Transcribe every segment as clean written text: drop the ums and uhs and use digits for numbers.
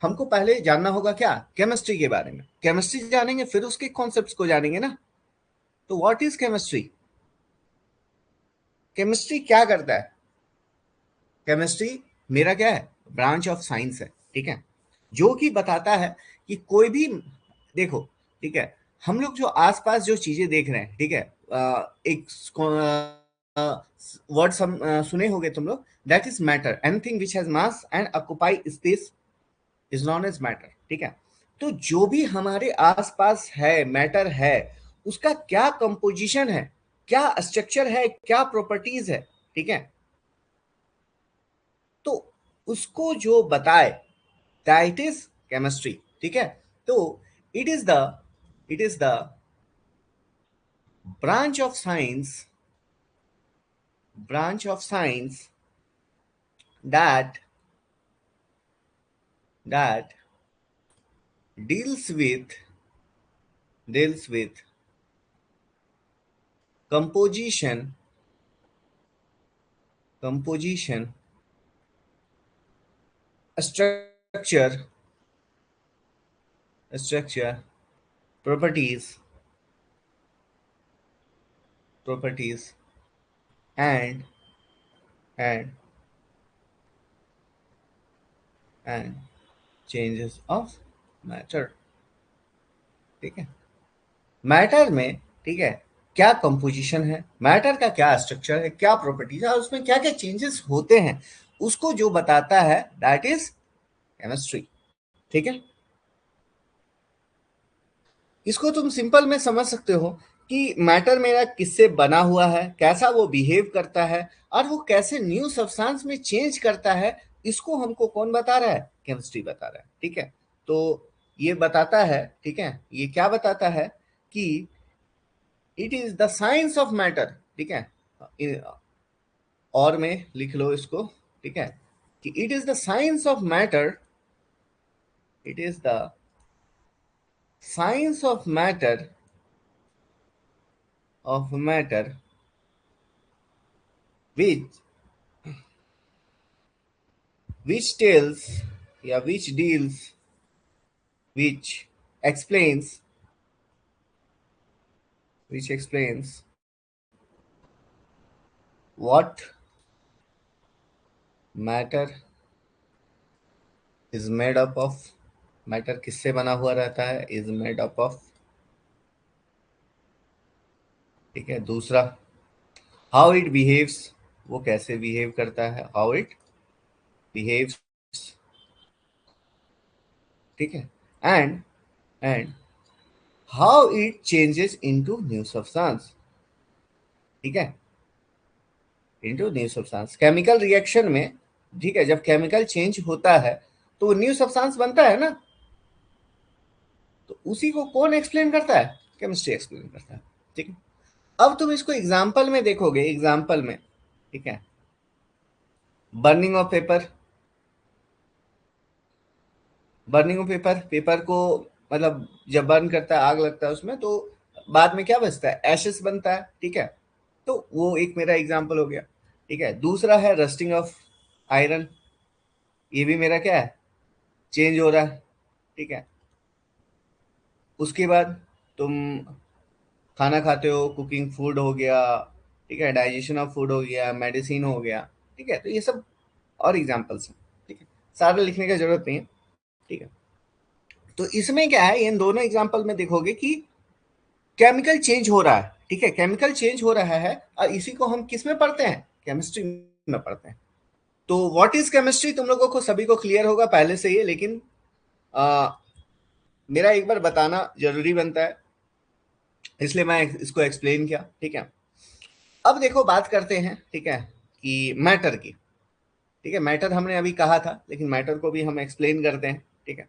हमको पहले जानना होगा क्या, केमिस्ट्री के बारे में। केमिस्ट्री जानेंगे फिर उसके कॉन्सेप्ट्स को जानेंगे ना। तो व्हाट इज केमिस्ट्री? केमिस्ट्री क्या करता है? केमिस्ट्री मेरा क्या है, ब्रांच ऑफ साइंस है, ठीक है, जो कि बताता है कि कोई भी, देखो, ठीक है, हम लोग जो आसपास जो चीजें देख रहे हैं, ठीक है, एक वर्ड सुने होंगे तुम लोग, that is matter, anything which has mass and occupy space is known as matter, ठीक है। तो जो भी हमारे आसपास है, मैटर है, उसका क्या कंपोजिशन है, क्या स्ट्रक्चर है, क्या प्रॉपर्टीज है, ठीक है, तो उसको जो बताए, दैट इज केमिस्ट्री, ठीक है। तो it is the it is the branch of science branch of science that that deals with deals with composition composition structure structure properties and and and changes of matter, ठीक है। Matter में, ठीक है, क्या composition है, matter का क्या structure है, क्या प्रॉपर्टीज है, और उसमें क्या क्या चेंजेस होते हैं, उसको जो बताता है दैट इज केमिस्ट्री, ठीक है। इसको तुम सिंपल में समझ सकते हो कि मैटर मेरा किससे बना हुआ है, कैसा वो बिहेव करता है, और वो कैसे न्यू सब्सटेंस में चेंज करता है, इसको हमको कौन बता रहा है, केमिस्ट्री बता रहा है, ठीक है। तो ये बताता है, ठीक है, ये क्या बताता है कि it is the science of matter, ठीक है, और में लिख लो इसको, ठीक है, कि it is the science of matter, it is the science of matter which which tells which deals, which explains which explains what matter is made up of, matter किससे बना हुआ रहता है, इज मेड अप ऑफ, ठीक है। दूसरा, how it behaves, वो कैसे बिहेव करता है, हाउ इट बिहेव्स, ठीक है। And and how it changes into new substance, ठीक है, into new substance chemical reaction में, ठीक है, जब केमिकल चेंज होता है तो न्यू सब्सटेंस बनता है ना। तो उसी को कौन एक्सप्लेन करता है, केमिस्ट्री एक्सप्लेन करता है, ठीक है। अब तुम इसको एग्जाम्पल में देखोगे, एग्जाम्पल में, ठीक है, burning of paper, burning of paper, paper को मतलब जब बर्न करता है, आग लगता है उसमें, तो बाद में क्या बचता है, एशेस बनता है, ठीक है। तो वो एक मेरा एग्जाम्पल हो गया, ठीक है। दूसरा है रस्टिंग ऑफ आयरन, ये भी मेरा क्या है, चेंज हो रहा है, ठीक है। उसके बाद तुम खाना खाते हो, कुकिंग फूड हो गया, ठीक है, डाइजेशन ऑफ फूड हो गया, मेडिसिन हो गया, ठीक है। तो ये सब और एग्जाम्पल्स हैं, ठीक है, सारे लिखने की जरूरत नहीं है, ठीक है। तो इसमें क्या है, इन दोनों एग्जाम्पल में देखोगे कि केमिकल चेंज हो रहा है, ठीक है, केमिकल चेंज हो रहा है, और इसी को हम किस में पढ़ते हैं, केमिस्ट्री में पढ़ते हैं। तो व्हाट इज केमिस्ट्री तुम लोगों को सभी को क्लियर होगा पहले से ही, लेकिन आ, मेरा एक बार बताना जरूरी बनता है, इसलिए मैं इसको एक्सप्लेन किया, ठीक है। अब देखो बात करते हैं, ठीक है, कि मैटर की, ठीक है, मैटर हमने अभी कहा था, लेकिन मैटर को भी हम एक्सप्लेन करते हैं, ठीक है।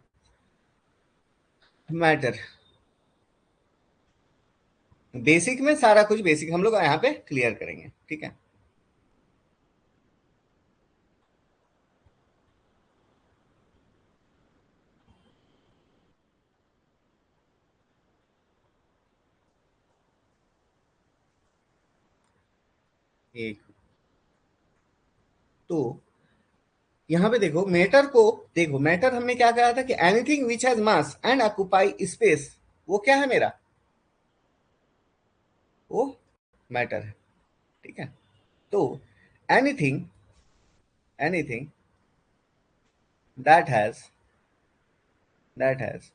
मैटर, बेसिक में सारा कुछ बेसिक हम लोग यहाँ पे क्लियर करेंगे, ठीक है। एक, तो यहाँ पे देखो मैटर को, देखो मैटर हमने क्या कहा था कि anything which has mass and occupy space, वो क्या है मेरा, वो मैटर है, ठीक है। तो anything, anything that has, that has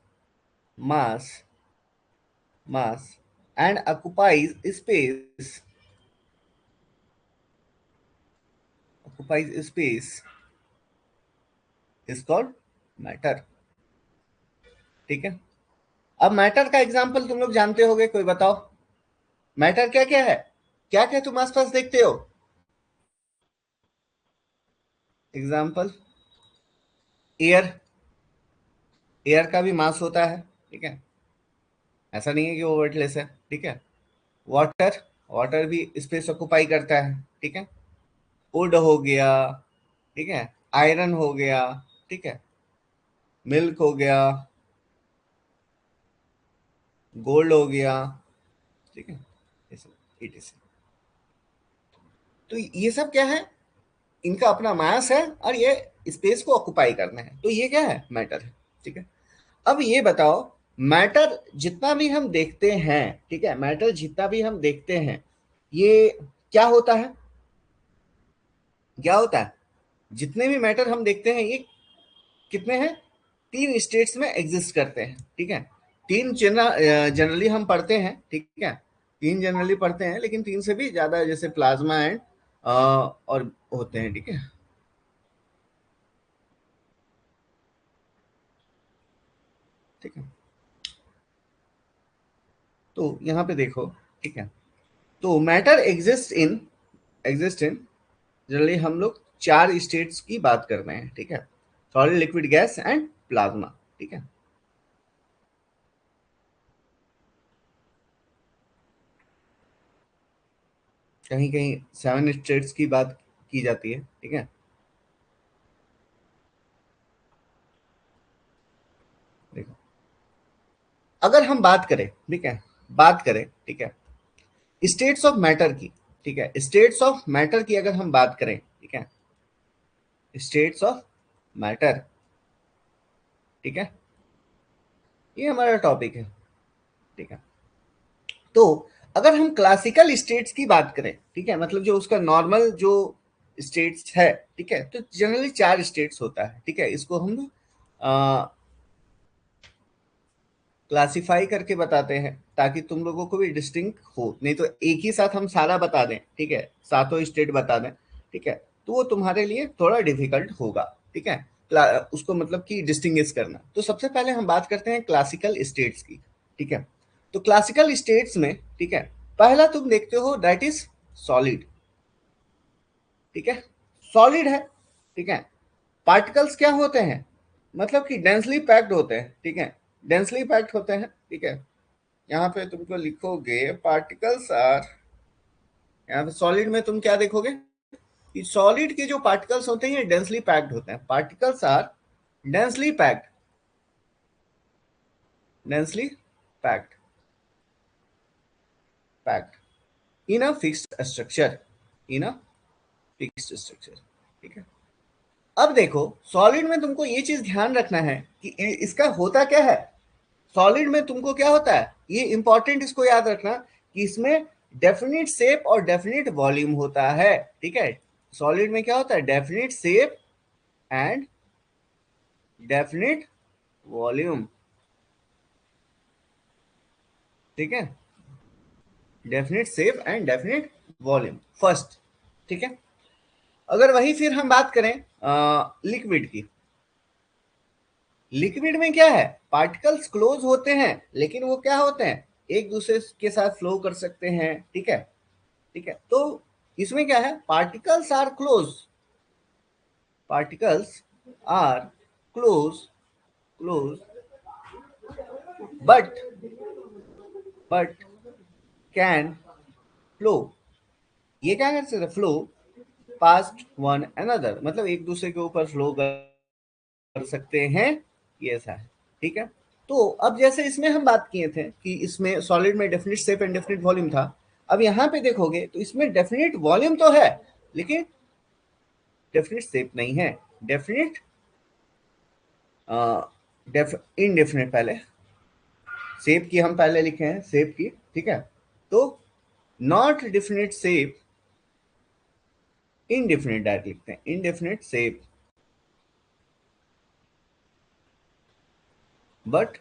mass, mass and occupies space, occupies space is called matter, ठीक है। अब मैटर का एग्जांपल तुम लोग जानते होगे, कोई बताओ मैटर क्या क्या है, क्या क्या तुम आसपास देखते हो। एग्जांपल, एयर, एयर का भी मास होता है, ठीक है, ऐसा नहीं है कि वो वेटलेस है, ठीक है। वाटर, वाटर भी स्पेस ऑक्युपाई करता है, ठीक है। वुड हो गया, ठीक है, आयरन हो गया, ठीक है, मिल्क हो गया, गोल्ड हो गया, ठीक है, ये सब ETC। तो ये सब क्या है, इनका अपना मास है और ये स्पेस को ऑक्युपाई करना है, तो ये क्या है, मैटर है, ठीक है। अब ये बताओ, मैटर जितना भी हम देखते हैं, ठीक है, मैटर जितना भी हम देखते हैं, ये क्या होता है, क्या होता है, जितने भी मैटर हम देखते हैं ये कितने हैं, तीन स्टेट्स में एग्जिस्ट करते हैं, ठीक है। तीन जनरली हम पढ़ते हैं, ठीक है, तीन जनरली पढ़ते हैं, लेकिन तीन से भी ज्यादा, जैसे प्लाज्मा एंड और होते हैं, ठीक है, ठीक है। तो यहाँ पे देखो, ठीक है, तो मैटर एग्जिस्ट इन जनरली हम लोग चार स्टेट्स की बात कर रहे हैं, ठीक है, solid, liquid, gas and plasma, ठीक है। कहीं कहीं सेवन स्टेट्स की बात की जाती है, ठीक है। देखो, अगर हम बात करें, ठीक है, बात करें, ठीक है, स्टेट्स ऑफ मैटर की, ठीक है, स्टेट्स ऑफ मैटर की अगर हम बात करें, ठीक है, स्टेट्स ऑफ मैटर, ठीक है, ये हमारा टॉपिक है, ठीक है। तो अगर हम क्लासिकल स्टेट्स की बात करें, ठीक है, मतलब जो उसका नॉर्मल जो स्टेट्स है, ठीक है, तो जनरली चार स्टेट्स होता है, ठीक है, इसको हम क्लासिफाई करके बताते हैं ताकि तुम लोगों को भी डिस्टिंक्ट हो, नहीं तो एक ही साथ हम सारा बता दें, ठीक है, सातों स्टेट बता दें, ठीक है, तो वो तुम्हारे लिए थोड़ा डिफिकल्ट होगा, ठीक है, उसको मतलब कि डिस्टिंग्विश करना। तो सबसे पहले हम बात करते हैं क्लासिकल स्टेट्स की, ठीक है। तो क्लासिकल स्टेट्स में, ठीक है, पहला तुम देखते हो दैट इज सॉलिड, ठीक है, सॉलिड है, ठीक है। पार्टिकल्स क्या होते हैं, मतलब कि डेंसली पैक्ड होते हैं, ठीक है, डेंसली पैक्ड होते हैं, ठीक है। यहाँ पे तुमको लिखोगे पार्टिकल्स आर, यहाँ पे सॉलिड में तुम क्या देखोगे कि सॉलिड के जो पार्टिकल्स होते हैं ये डेंसली पैक्ड होते हैं, particles are densely packed, densely packed, packed in a fixed structure, in a fixed structure, ठीक है। अब देखो सॉलिड में तुमको ये चीज ध्यान रखना है कि इसका होता क्या है, सॉलिड में तुमको क्या होता है, ये इंपॉर्टेंट, इसको याद रखना कि इसमें डेफिनिट शेप और डेफिनिट वॉल्यूम होता है, ठीक है। सॉलिड में क्या होता है, definite shape and definite volume, ठीक है, definite shape and definite volume first, ठीक है। अगर वही फिर हम बात करें लिक्विड की, लिक्विड में क्या है, पार्टिकल्स क्लोज होते हैं लेकिन वो क्या होते हैं, एक दूसरे के साथ फ्लो कर सकते हैं, ठीक है, ठीक है। तो इसमें क्या है, particles are close, particles are close, close, but but can flow, ये क्या कर सकते, फ्लो पास्ट वन अनदर, मतलब एक दूसरे के ऊपर फ्लो कर सकते हैं, ये ऐसा है, ठीक है। तो अब जैसे इसमें हम बात किए थे कि इसमें सॉलिड में definite shape and definite volume था, अब यहाँ पे देखोगे तो इसमें डेफिनिट वॉल्यूम तो है लेकिन डेफिनिट शेप नहीं है, डेफिनेट, इनडेफिनेट, पहले शेप की हम पहले लिखे हैं, शेप की, ठीक है। तो not definite shape, indefinite direct लिखते हैं, indefinite shape but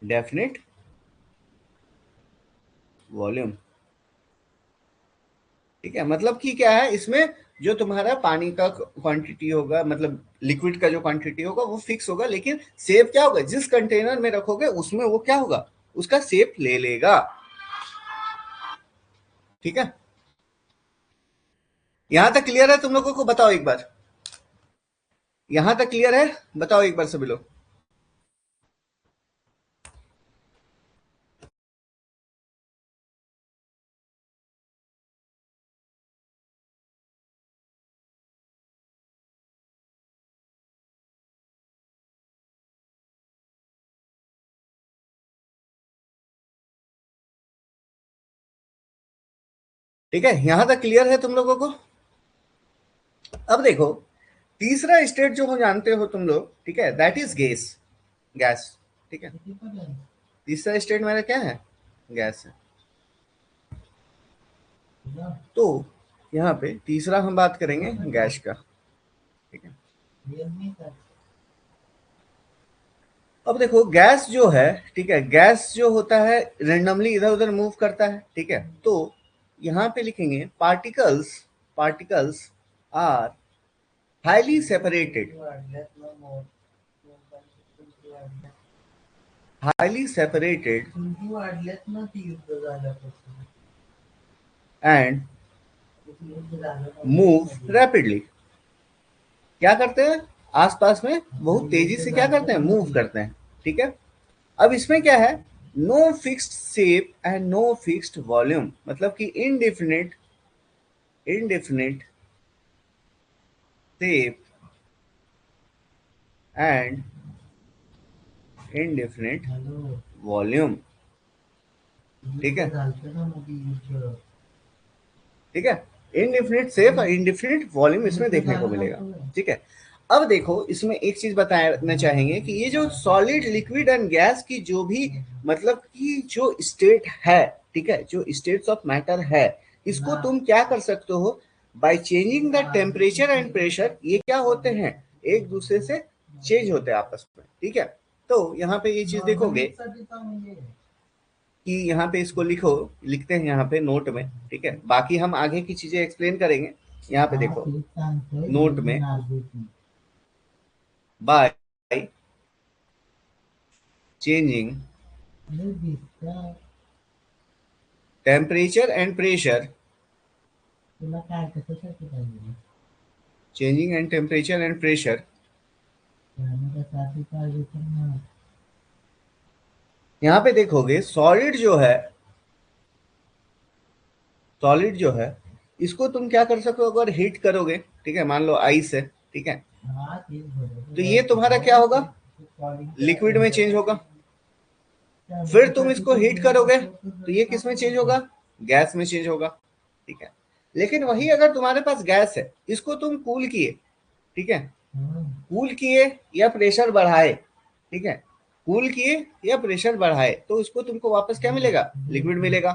definite volume, ठीक है। मतलब कि क्या है, इसमें जो तुम्हारा पानी का क्वांटिटी होगा, मतलब लिक्विड का जो क्वांटिटी होगा वो फिक्स होगा, लेकिन शेप क्या होगा, जिस कंटेनर में रखोगे उसमें वो क्या होगा, उसका शेप ले लेगा, ठीक है। यहां तक क्लियर है तुम लोगों को? बताओ एक बार, यहां तक क्लियर है? बताओ एक बार सभी लोग। ठीक है, यहां तक क्लियर है तुम लोगों को? अब देखो, तीसरा स्टेट जो हो जानते हो तुम लोग, ठीक है, दैट इज गैस, गैस, ठीक है। तीसरा स्टेट मेरा क्या है, गैस है। तो यहाँ पे तीसरा हम बात करेंगे गैस का, ठीक है। अब देखो गैस जो है, ठीक है, गैस जो होता है रेंडमली इधर उधर मूव करता है, ठीक है। तो यहाँ पे लिखेंगे particles, particles are highly separated, highly separated and move rapidly. क्या करते हैं, आसपास में बहुत तेजी से क्या करते हैं, मूव करते हैं, ठीक है। अब इसमें क्या है, no fixed shape and no fixed volume, मतलब कि indefinite, indefinite shape and indefinite volume, ठीक है, ठीक है। इनडेफिनेट शेप और इनडेफिनेट वॉल्यूम इसमें देखने को मिलेगा, ठीक है। अब देखो इसमें एक चीज बताना चाहेंगे कि ये जो सॉलिड, लिक्विड एंड गैस की जो भी मतलब कि जो स्टेट है, ठीक है, जो स्टेट्स ऑफ मैटर है, इसको तुम क्या कर सकते हो, by changing the temperature and pressure, ये क्या होते हैं, एक दूसरे से चेंज होते हैं आपस में, ठीक है। तो यहाँ पे ये चीज देखोगे कि यहाँ पे इसको लिखो, लिखते हैं यहाँ पे नोट में, ठीक है। बाकी हम आगे की चीजें एक्सप्लेन करेंगे। यहाँ पे देखो नोट में, by changing temperature and pressure, changing and temperature and pressure, यहाँ पे देखोगे सॉलिड जो है, सॉलिड जो है इसको तुम क्या कर सकते हो, अगर हीट करोगे, ठीक है, मान लो आइस है, ठीक है, तो ये तुम्हारा क्या होगा, लिक्विड में चेंज होगा। फिर तुम इसको हीट करोगे तो ये किस में चेंज होगा, गैस में चेंज होगा, ठीक है। लेकिन वही अगर तुम्हारे पास गैस है, इसको तुम कूल किए, ठीक है, कूल किए या प्रेशर बढ़ाए, ठीक है, कूल किए या प्रेशर बढ़ाए, तो उसको तुमको वापस क्या मिलेगा, लिक्विड मिलेगा।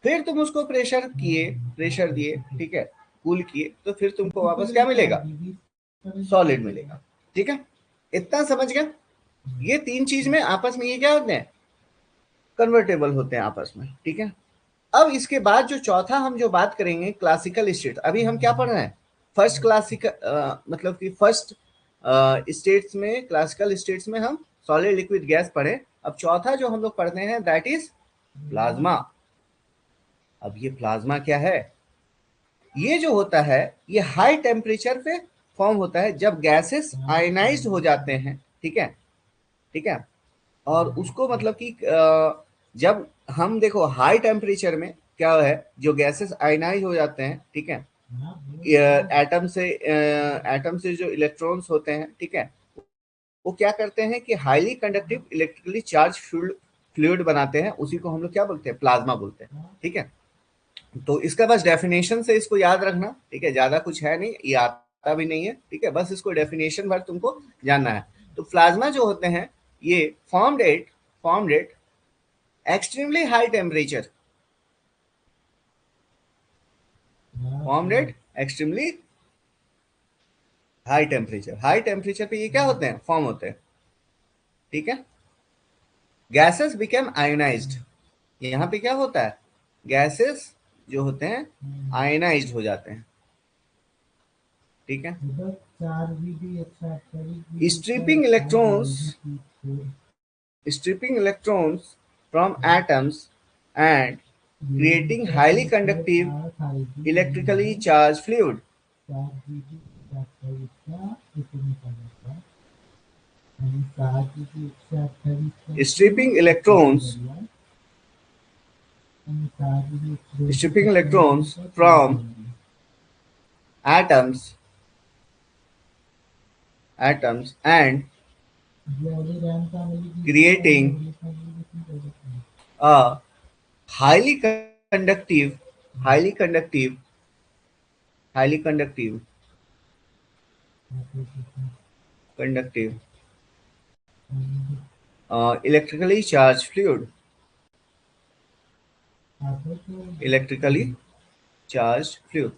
फिर तुम उसको प्रेशर किए, प्रेशर दिए, ठीक है, कूल किए, तो फिर तुमको वापस क्या मिलेगा, सॉलिड मिलेगा, ठीक है। इतना समझ गया? ये तीन चीज में आपस में ये क्या होते हैं, कन्वर्टेबल होते हैं आपस में, ठीक है। अब इसके बाद जो चौथा हम जो बात करेंगे, क्लासिकल स्टेट। अभी हम क्या पढ़ रहे हैं, फर्स्ट क्लासिकल, मतलब कि फर्स्ट स्टेट्स में, क्लासिकल स्टेट्स में हम सॉलिड, लिक्विड, गैस पढ़े। अब चौथा जो हम लोग पढ़ते हैं दैट इज प्लाज्मा। अब ये प्लाज्मा क्या है, ये जो होता है ये हाई टेम्परेचर पे फॉर्म होता है जब गैसेस आयनाइज हो जाते हैं, ठीक है, ठीक है। और उसको मतलब कि जब हम देखो हाई टेम्परेचर में क्या है, जो गैसेस आयनाइज हो जाते हैं, ठीक है, एटम से, एटम से जो इलेक्ट्रॉन्स होते हैं, ठीक है, वो क्या करते हैं कि highly conductive electrically charge fluid बनाते हैं, उसी को हम लोग क्या बोलते हैं, प्लाज्मा बोलते हैं, ठीक है। तो इसका बस डेफिनेशन से इसको याद रखना, ठीक है, ज्यादा कुछ है नहीं, ये आता आता भी नहीं है, ठीक है, बस इसको डेफिनेशन भर तुमको जानना है। तो प्लाज्मा जो होते हैं ये formed at extremely high temperature, formed at extremely high temperature पे ये क्या होते हैं, फॉर्म होते हैं, ठीक है। गैसेस बिकेम आयोनाइज्ड, यहाँ पे क्या होता है, गैसेस जो होते हैं आयनाइज्ड हो जाते हैं, ठीक है। stripping electrons stripping electrons from atoms and creating highly conductive electrically charged fluid. stripping electrons stripping electrons from atoms and creating a highly conductive highly conductive highly conductive electrically charged fluid. electrically charged fluid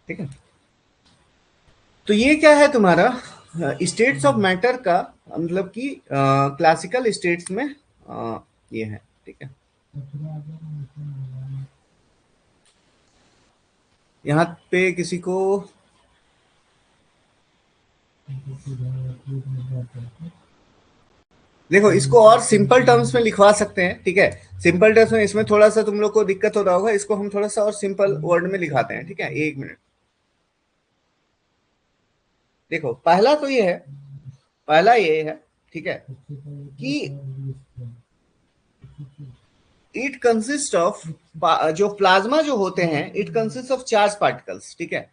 ठीक है। तो ये क्या है तुम्हारा states of matter का, मतलब कि क्लासिकल स्टेट्स में ये है, ठीक है। यहाँ पे किसी को देखो, इसको और सिंपल टर्म्स में लिखवा सकते हैं, ठीक है। सिंपल टर्म्स में इसमें थोड़ा सा तुम लोग को दिक्कत हो रहा होगा, इसको हम थोड़ा सा और सिंपल वर्ड में लिखाते हैं, ठीक है। एक मिनट, देखो पहला तो ये है, पहला ये है, ठीक है, कि इट कंसिस्ट ऑफ, जो प्लाज्मा जो होते हैं it consist of charge particles, ठीक है।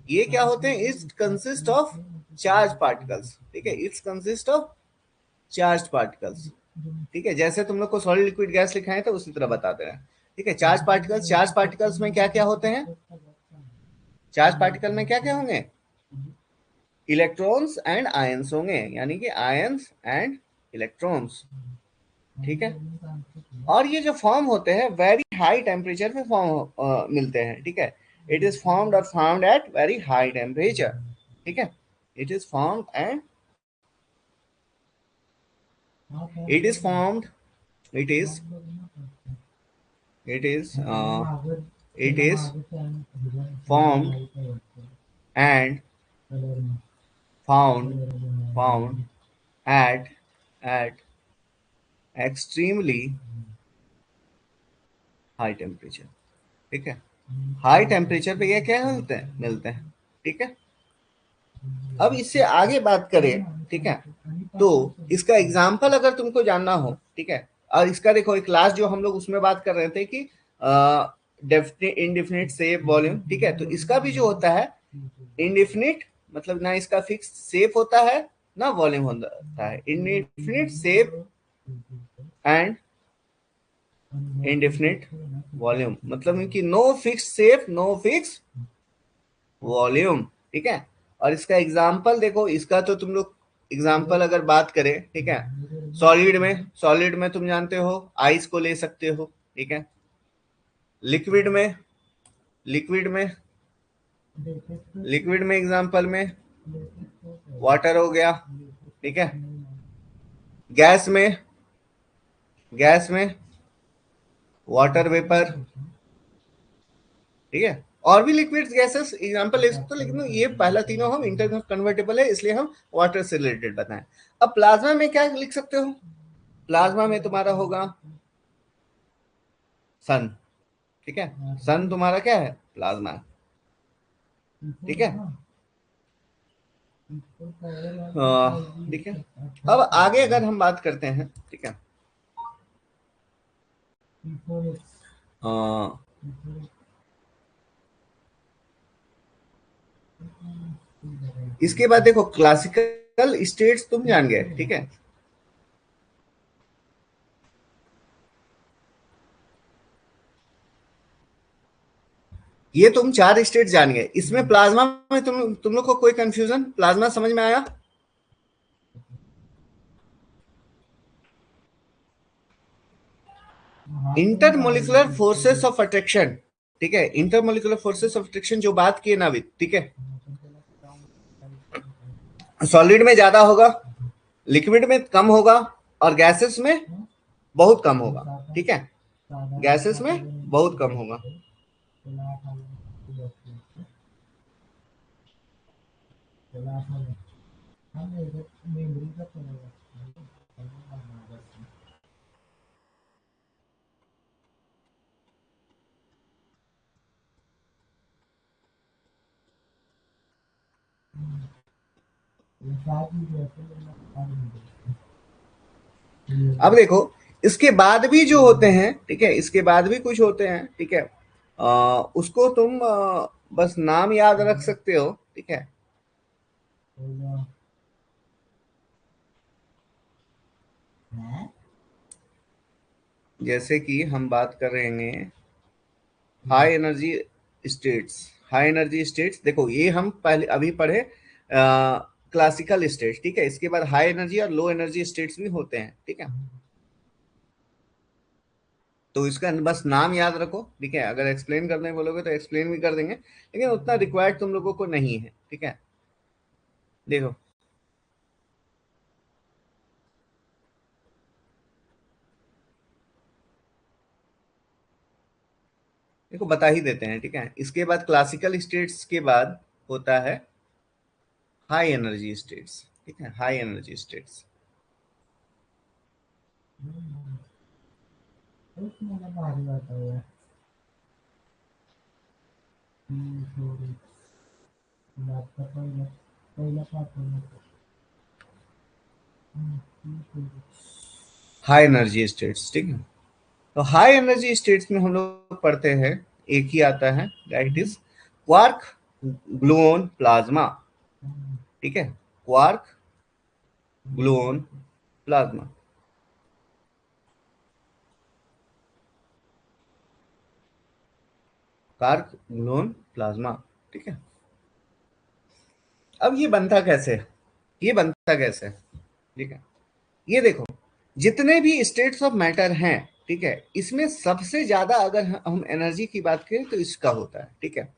ये क्या होते हैं, it consist of charge particles, ठीक है, it's consist of charge particles, ठीक है। जैसे तुम लोग को सॉलिड लिक्विड गैस लिखाए थे उसी तरह बता दे रहे हैं, ठीक है। चार्ज पार्टिकल्स में क्या क्या होते हैं, चार्ज पार्टिकल में क्या क्या होंगे, इलेक्ट्रॉन्स एंड आयंस होंगे, यानी कि आयंस एंड इलेक्ट्रॉन्स, ठीक है। और ये जो फॉर्म होते हैं वेरी हाई टेम्परेचर पे फॉर्म मिलते हैं, ठीक है। इट इज फॉर्म्ड और found at very high temperature, ठीक है। It is formed and it is formed it is it is it is formed and found at extremely high temperature, ठीक है। हाई टेम्परेचर पे ये क्या मिलते हैं, ठीक है। अब इससे आगे बात करें, ठीक है, तो इसका एग्जाम्पल अगर तुमको जानना हो, ठीक है। और इसका देखो एक क्लास जो हम लोग उसमें बात कर रहे थे कि इनडिफिनिट शेप वॉल्यूम, ठीक है। तो इसका भी जो होता है इनडिफिनिट, मतलब ना इसका फिक्स शेप होता है ना वॉल्यूम होता है, indefinite shape and indefinite volume, मतलब कि no fix shape no fix volume, ठीक है। और इसका एग्जाम्पल देखो, इसका तो तुम लोग एग्जाम्पल अगर बात करें, ठीक है, सॉलिड में तुम जानते हो आइस को ले सकते हो, ठीक है। लिक्विड में लिक्विड में लिक्विड में एग्जाम्पल में वाटर हो गया, ठीक है। गैस में वाटर वेपर, ठीक है। और भी लिक्विड गैसेस एग्जांपल ले सकते हो, लेकिन ये पहला तीनों हम इंटर कन्वर्टेबल है इसलिए हम वाटर से रिलेटेड बताएं। अब प्लाज्मा में क्या लिख सकते हो, प्लाज्मा में तुम्हारा होगा सन, ठीक है। सन तुम्हारा क्या है, प्लाज्मा, ठीक है। ठीक है। अब आगे अगर हम बात करते हैं, ठीक है, इसके बाद देखो क्लासिकल स्टेट्स तुम जान गए, ठीक है। ये तुम 4 स्टेट जान गए। इसमें प्लाज्मा में तुम लोग को कोई कंफ्यूजन? प्लाज्मा समझ में आया? इंटरमोलिकुलर फोर्सेस ऑफ अट्रैक्शन, ठीक है, इंटरमोलिकुलर फोर्सेस ऑफ अट्रैक्शन जो बात की है नाविक, ठीक है, सॉलिड में ज्यादा होगा, लिक्विड में कम होगा, और गैसेस में बहुत कम होगा, ठीक है, गैसेस में बहुत कम होगा। अब देखो, इसके बाद भी जो होते हैं, ठीक है, इसके बाद भी कुछ होते हैं, ठीक है, उसको तुम बस नाम याद रख सकते हो, ठीक है। जैसे कि हम बात कर रहे हैं high energy states. High energy states देखो, ये हम पहले अभी पढ़े क्लासिकल स्टेट्स, ठीक है, इसके बाद हाई एनर्जी और लो एनर्जी स्टेट्स भी होते हैं, ठीक है। तो इसका बस नाम याद रखो, ठीक है, अगर एक्सप्लेन करने बोलोगे तो एक्सप्लेन भी कर देंगे, लेकिन उतना रिक्वायर्ड तुम लोगों को नहीं है, ठीक है। देखो, देखो बता ही देते हैं, ठीक है। इसके बाद क्लासिकल स्टेट्स के बाद होता है हाई एनर्जी स्टेट्स, ठीक है, high energy states. High energy states, ठीक है। तो हाई एनर्जी स्टेट्स में हम लोग पढ़ते हैं, एक ही आता है, that is quark gluon plasma, ठीक है, quark gluon plasma. Quark gluon plasma, ठीक है। अब ये बनता कैसे है? ये बनता कैसे है, ठीक है, ये देखो, जितने भी स्टेट्स ऑफ मैटर हैं, ठीक है, इसमें सबसे ज्यादा अगर हम एनर्जी की बात करें तो इसका होता है, ठीक है।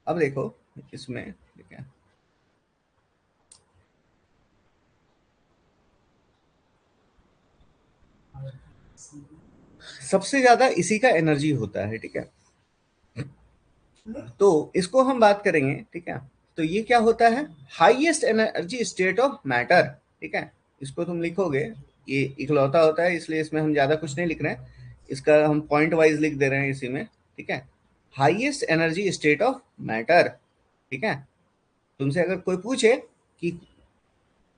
अब देखो इसमें, ठीक है, सबसे ज्यादा इसी का एनर्जी होता है, ठीक है। तो इसको हम बात करेंगे, ठीक है। तो ये क्या होता है? Highest energy state of matter, ठीक है। इसको तुम लिखोगे, ये इकलौता होता है, इसलिए इसमें हम ज्यादा कुछ नहीं लिख रहे हैं, इसका हम पॉइंट वाइज लिख दे रहे हैं इसी में, ठीक है। Highest energy state of matter, ठीक है। तुमसे अगर कोई पूछे कि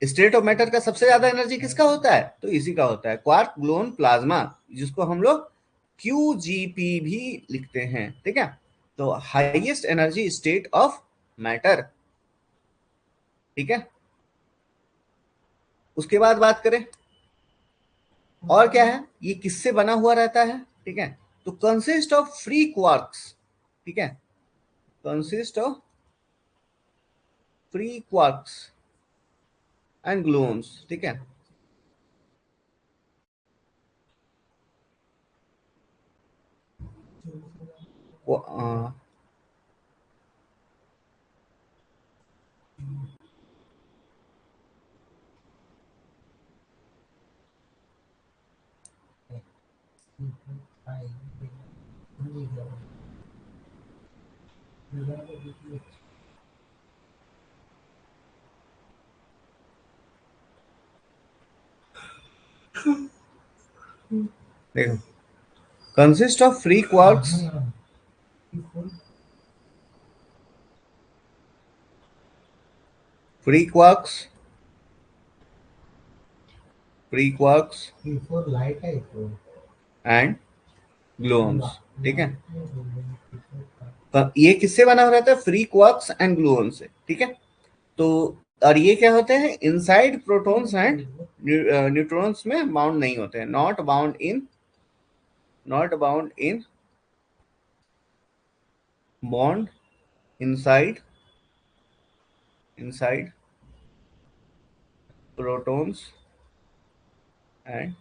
स्टेट ऑफ मैटर का सबसे ज्यादा एनर्जी किसका होता है, तो इसी का होता है, क्वार्क ग्लूऑन प्लाज्मा, जिसको हम लोग QGP भी लिखते हैं, ठीक है। तो highest energy state of matter, ठीक है। उसके बाद बात करें और क्या है, ये किससे बना हुआ रहता है, ठीक है। तो कंसिस्ट ऑफ फ्री क्वार्क्स, ठीक है, consist of free quarks and gluons, ठीक है। वो, देखो, consist of free quarks, free quarks, free quarks and gluons, ठीक है। तो ये किससे बना हुआ रहता है? फ्री क्वार्क्स एंड ग्लूऑन से, ठीक है। तो और ये क्या होते हैं? इनसाइड प्रोटॉन्स एंड न्यूट्रॉन्स में बाउंड नहीं होते हैं, not bound in not bound in bond inside protons and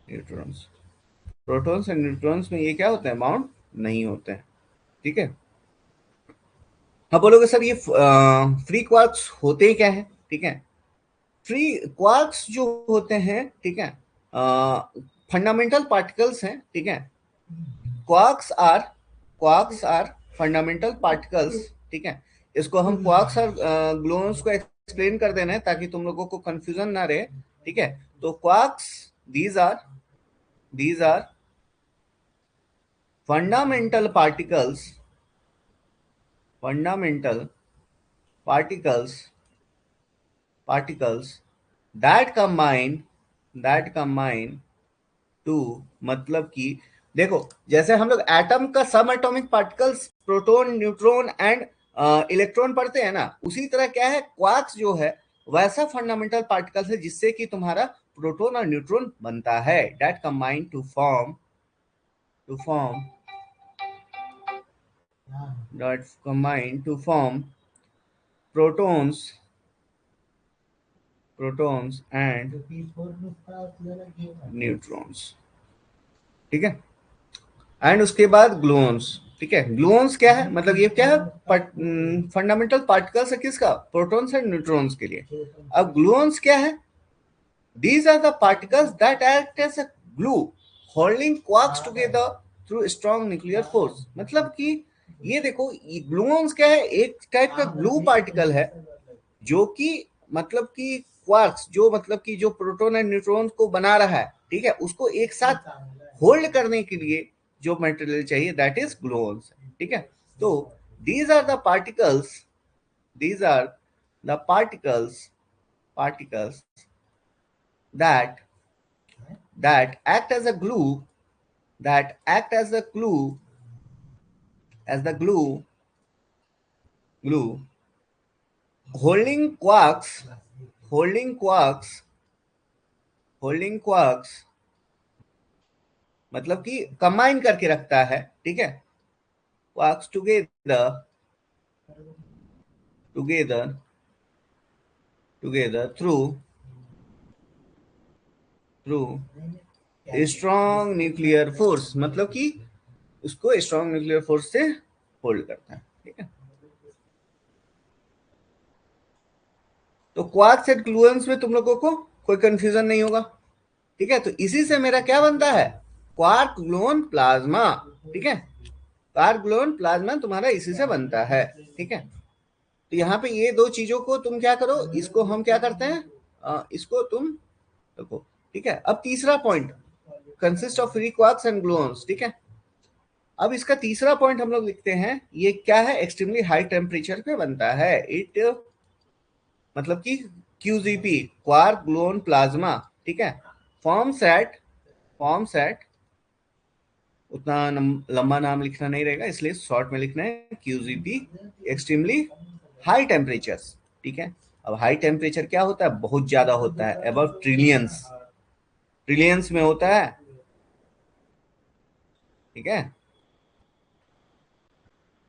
neutrons. Protons and neutrons में ये क्या होते हैं, बाउंड नहीं होते हैं। ठीक है। अब बोलोगे सर ये फ्री क्वार्क्स होते क्या है। ठीक है, फ्री क्वार्क्स जो होते हैं, ठीक है, फंडामेंटल पार्टिकल्स हैं। ठीक है, क्वार्क्स आर फंडामेंटल पार्टिकल्स। ठीक है, इसको हम क्वार्क्स और ग्लोन्स को एक्सप्लेन कर देना है ताकि तुम लोगों को कंफ्यूजन ना रहे। ठीक है, तो quarks, these are fundamental particles that combine to, मतलब कि देखो, जैसे हम लोग एटम का सब atomic particles proton, neutron and electron पढ़ते हैं ना, उसी तरह क्या है, क्वार्क्स जो है वैसा फंडामेंटल पार्टिकल्स है जिससे कि तुम्हारा प्रोटॉन और न्यूट्रॉन बनता है। That combine to form protons and neutrons. ठीक है, एंड उसके बाद ग्लून्स। ठीक है, ग्लून्स क्या है, मतलब ये क्या है, फंडामेंटल पार्टिकल्स है किसका, प्रोटॉन्स एंड न्यूट्रॉन्स के लिए। अब ग्लून्स क्या है, these are the particles that act as a glue holding quarks together through strong nuclear force। मतलब कि ये देखो, ये ग्लून्स क्या है, एक टाइप का ग्लू पार्टिकल है जो कि मतलब कि क्वार्क्स, जो मतलब कि जो प्रोटॉन एंड न्यूट्रॉन को बना रहा है, ठीक है, उसको एक साथ होल्ड करने के लिए जो मटेरियल चाहिए, दैट इज ग्लून्स। ठीक है, तो these are the particles these are the particles that act as a glue, as the glue holding quarks, मतलब कि कंबाइन करके रखता है। ठीक है, quarks together through strong nuclear force, मतलब कि उसको स्ट्रॉन्ग न्यूक्लियर फोर्स से होल्ड करता है। ठीक है, तो क्वार्क्स एंड ग्लूअन्स में तुम लोगों को कोई कंफ्यूजन नहीं होगा। ठीक है, तो इसी से मेरा क्या बनता है, क्वार्क ग्लूअन प्लाज्मा। ठीक है, क्वार्क ग्लूअन प्लाज्मा तुम्हारा इसी से बनता है। ठीक है, तो यहाँ पे ये दो चीजों को तुम क्या करो, इसको हम क्या करते हैं, इसको तुम देखो। ठीक है, अब तीसरा point, consist of free quarks and gluons. ठीक है, अब इसका तीसरा पॉइंट हम लोग लिखते हैं, ये क्या है, एक्सट्रीमली हाई टेम्परेचर पे बनता है। इट मतलब कि QGP, क्वार्क ग्लूअन प्लाज्मा। ठीक है, फॉर्म्स एट उतना लंबा नाम लिखना नहीं रहेगा, इसलिए शॉर्ट में लिखना है QGP, एक्सट्रीमली हाई टेम्परेचर्स। ठीक है, अब हाई टेम्परेचर क्या होता है, बहुत ज्यादा होता है, अबाउट ट्रिलियंस में होता है। ठीक है,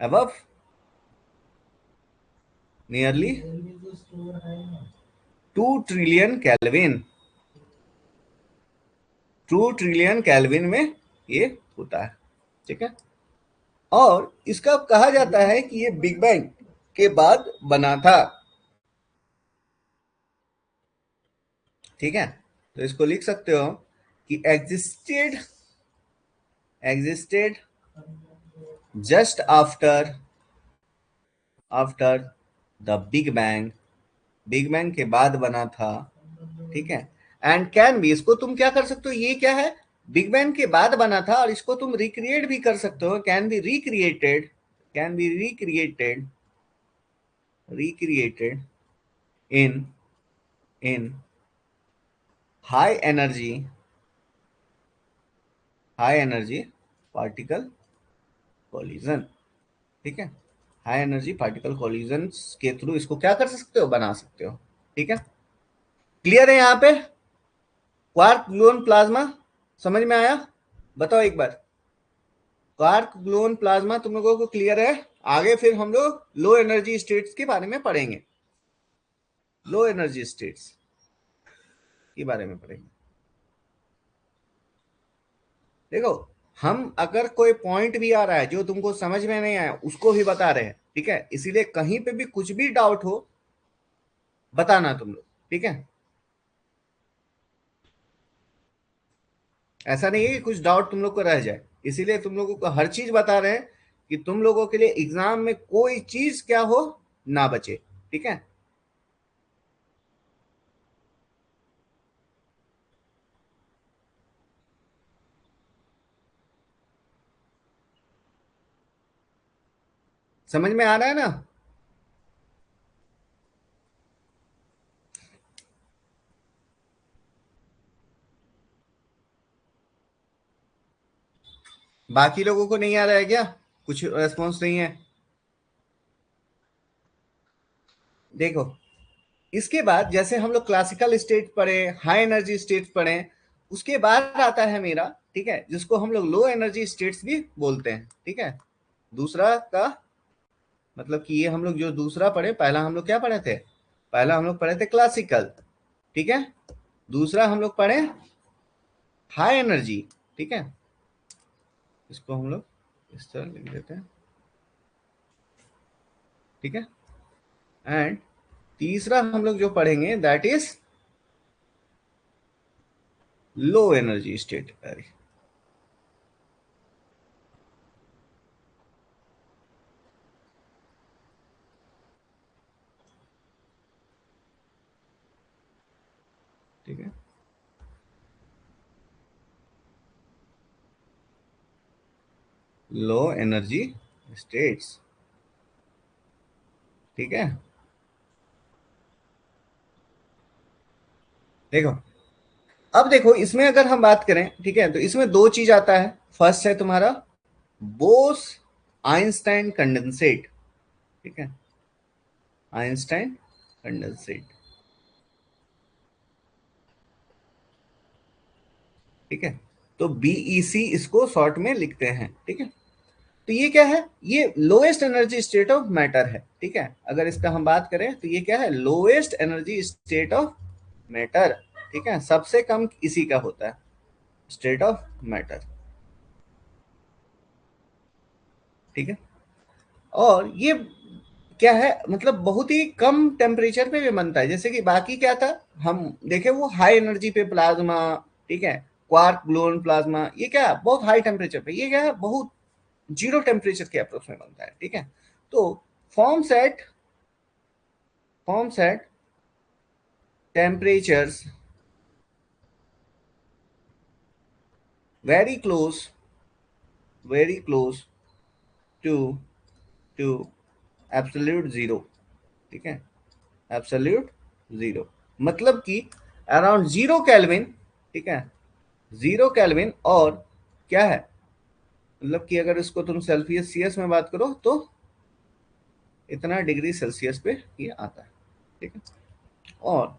अबव नियरली 2 ट्रिलियन केल्विन में ये होता है। ठीक है, और इसका कहा जाता है कि ये बिग बैंग के बाद बना था। ठीक है, तो इसको लिख सकते हो कि existed just after the big bang के बाद बना था। ठीक है, एंड कैन बी, इसको तुम क्या कर सकते हो, ये क्या है, बिग बैंग के बाद बना था, और इसको तुम रिक्रिएट भी कर सकते हो, can be recreated in high energy particle collision. ठीक है, हाई एनर्जी पार्टिकल कोलिजन के थ्रू इसको क्या कर सकते हो, बना सकते हो। ठीक है, क्लियर है यहाँ पे, क्वार्क ग्लूअन प्लाज्मा समझ में आया। बताओ एक बार। क्वार्क ग्लून प्लाज्मा तुम लोगों को क्लियर है? आगे फिर हम लोग लो एनर्जी स्टेट्स के बारे में पढ़ेंगे, लो एनर्जी स्टेट्स के बारे में पढ़ेंगे। देखो, हम अगर कोई पॉइंट भी आ रहा है जो तुमको समझ में नहीं आया उसको भी बता रहे हैं, ठीक है? इसीलिए कहीं पे भी कुछ भी डाउट हो बताना तुम लोग, ठीक है? ऐसा नहीं है कि कुछ डाउट तुम लोग को रह जाए, इसीलिए तुम लोगों को हर चीज बता रहे हैं कि तुम लोगों के लिए एग्जाम में कोई चीज क्या हो ना बचे, ठीक है? समझ में आ रहा है ना? बाकी लोगों को नहीं आ रहा है क्या? कुछ रेस्पॉन्स नहीं है? देखो, इसके बाद जैसे हम लोग क्लासिकल स्टेट पढ़े, हाई एनर्जी स्टेट पढ़े, उसके बाद आता है मेरा, ठीक है, जिसको हम लोग लो एनर्जी स्टेट्स भी बोलते हैं, ठीक है? दूसरा का मतलब कि ये हम लोग जो दूसरा पढ़े, पहला हम लोग क्या पढ़े थे? पहला हम लोग पढ़े थे क्लासिकल, ठीक है? दूसरा हम लोग पढ़े हाई एनर्जी, ठीक है? इसको हम लोग इस तरह लिख देते हैं, ठीक है? एंड तीसरा हम लोग जो पढ़ेंगे that is low energy state. ठीक है, लो एनर्जी स्टेट्स, ठीक है? देखो, अब देखो इसमें अगर हम बात करें, ठीक है, तो इसमें दो चीज आता है। फर्स्ट है तुम्हारा बोस आइंस्टाइन कंडेंसेट, ठीक है? आइंस्टाइन कंडेंसेट, ठीक है? तो बीईसी इसको शॉर्ट में लिखते हैं, ठीक है? तो ये क्या है? ये lowest energy state of matter है, ठीक है? अगर इसका हम बात करें तो ये क्या है? Lowest energy state of matter, ठीक है? सबसे कम इसी का होता है, स्टेट ऑफ मैटर, ठीक है? और ये क्या है, मतलब बहुत ही कम टेम्परेचर पे भी बनता है। जैसे कि बाकी क्या था, हम देखे वो हाई एनर्जी पे प्लाज्मा, ठीक है, क्वार्क ग्लून प्लाज्मा, ये क्या है बहुत हाई टेम्परेचर पे, ये क्या है बहुत जीरो टेम्परेचर के अप्रोच में बनता है, ठीक है? तो forms at forms at temperatures very close very close to to absolute zero, ठीक है? एब्सोल्यूट जीरो मतलब कि अराउंड जीरो केल्विन, ठीक है? जीरो केल्विन, और क्या है, मतलब कि अगर इसको तुम सेल्सियस सीएस में बात करो तो इतना डिग्री सेल्सियस पे ये आता है, ठीक है? और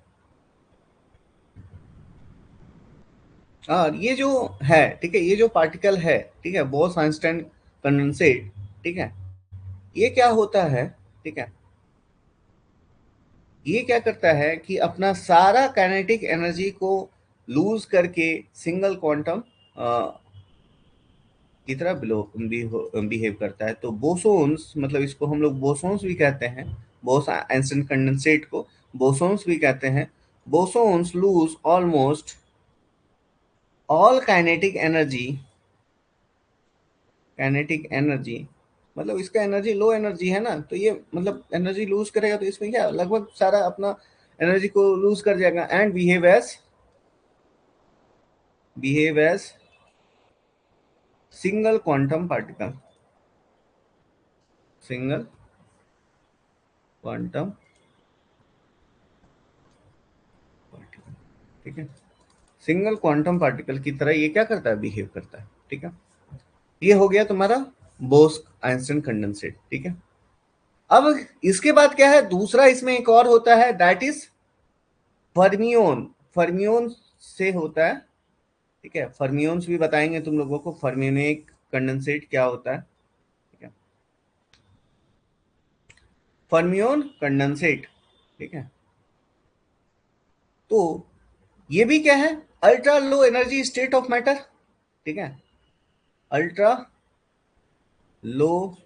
ये जो है, ठीक है, ये जो पार्टिकल है, ठीक है, बोस आइंस्टाइन कंडेंसेट, ठीक है, ये क्या होता है, ठीक है, ये क्या करता है कि अपना सारा काइनेटिक एनर्जी को लूज करके सिंगल क्वांटम की तरह बिहेव करता है। तो बोसोन्स, मतलब इसको हम लोग बोसोन्स भी कहते हैं, बोस आइंस्टाइन कंडेंसेट को बोसोन्स भी कहते हैं। Bosons lose almost all kinetic energy, मतलब इसका एनर्जी लो एनर्जी है ना, तो ये मतलब एनर्जी लूज करेगा तो इसमें क्या लगभग सारा अपना एनर्जी को लूज कर जाएगा। And behave as single quantum particle, single quantum particle, ठीक है? सिंगल क्वांटम पार्टिकल की तरह ये क्या करता है, बिहेव करता है, ठीक है? ये हो गया तुम्हारा बोस आइंस्टाइन कंडेंसेट, ठीक है? अब इसके बाद क्या है, दूसरा इसमें एक और होता है दैट इज फर्मियोन। फर्मियोन से होता है ठीक है, फर्मियोन्स भी बताएंगे तुम लोगों को, फर्मियोनिक कंडेंसेट क्या होता है, ठीक है, फर्मियोन कंडेंसेट, ठीक है। तो ये भी क्या है, ultra low energy state of matter, ठीक है, ultra low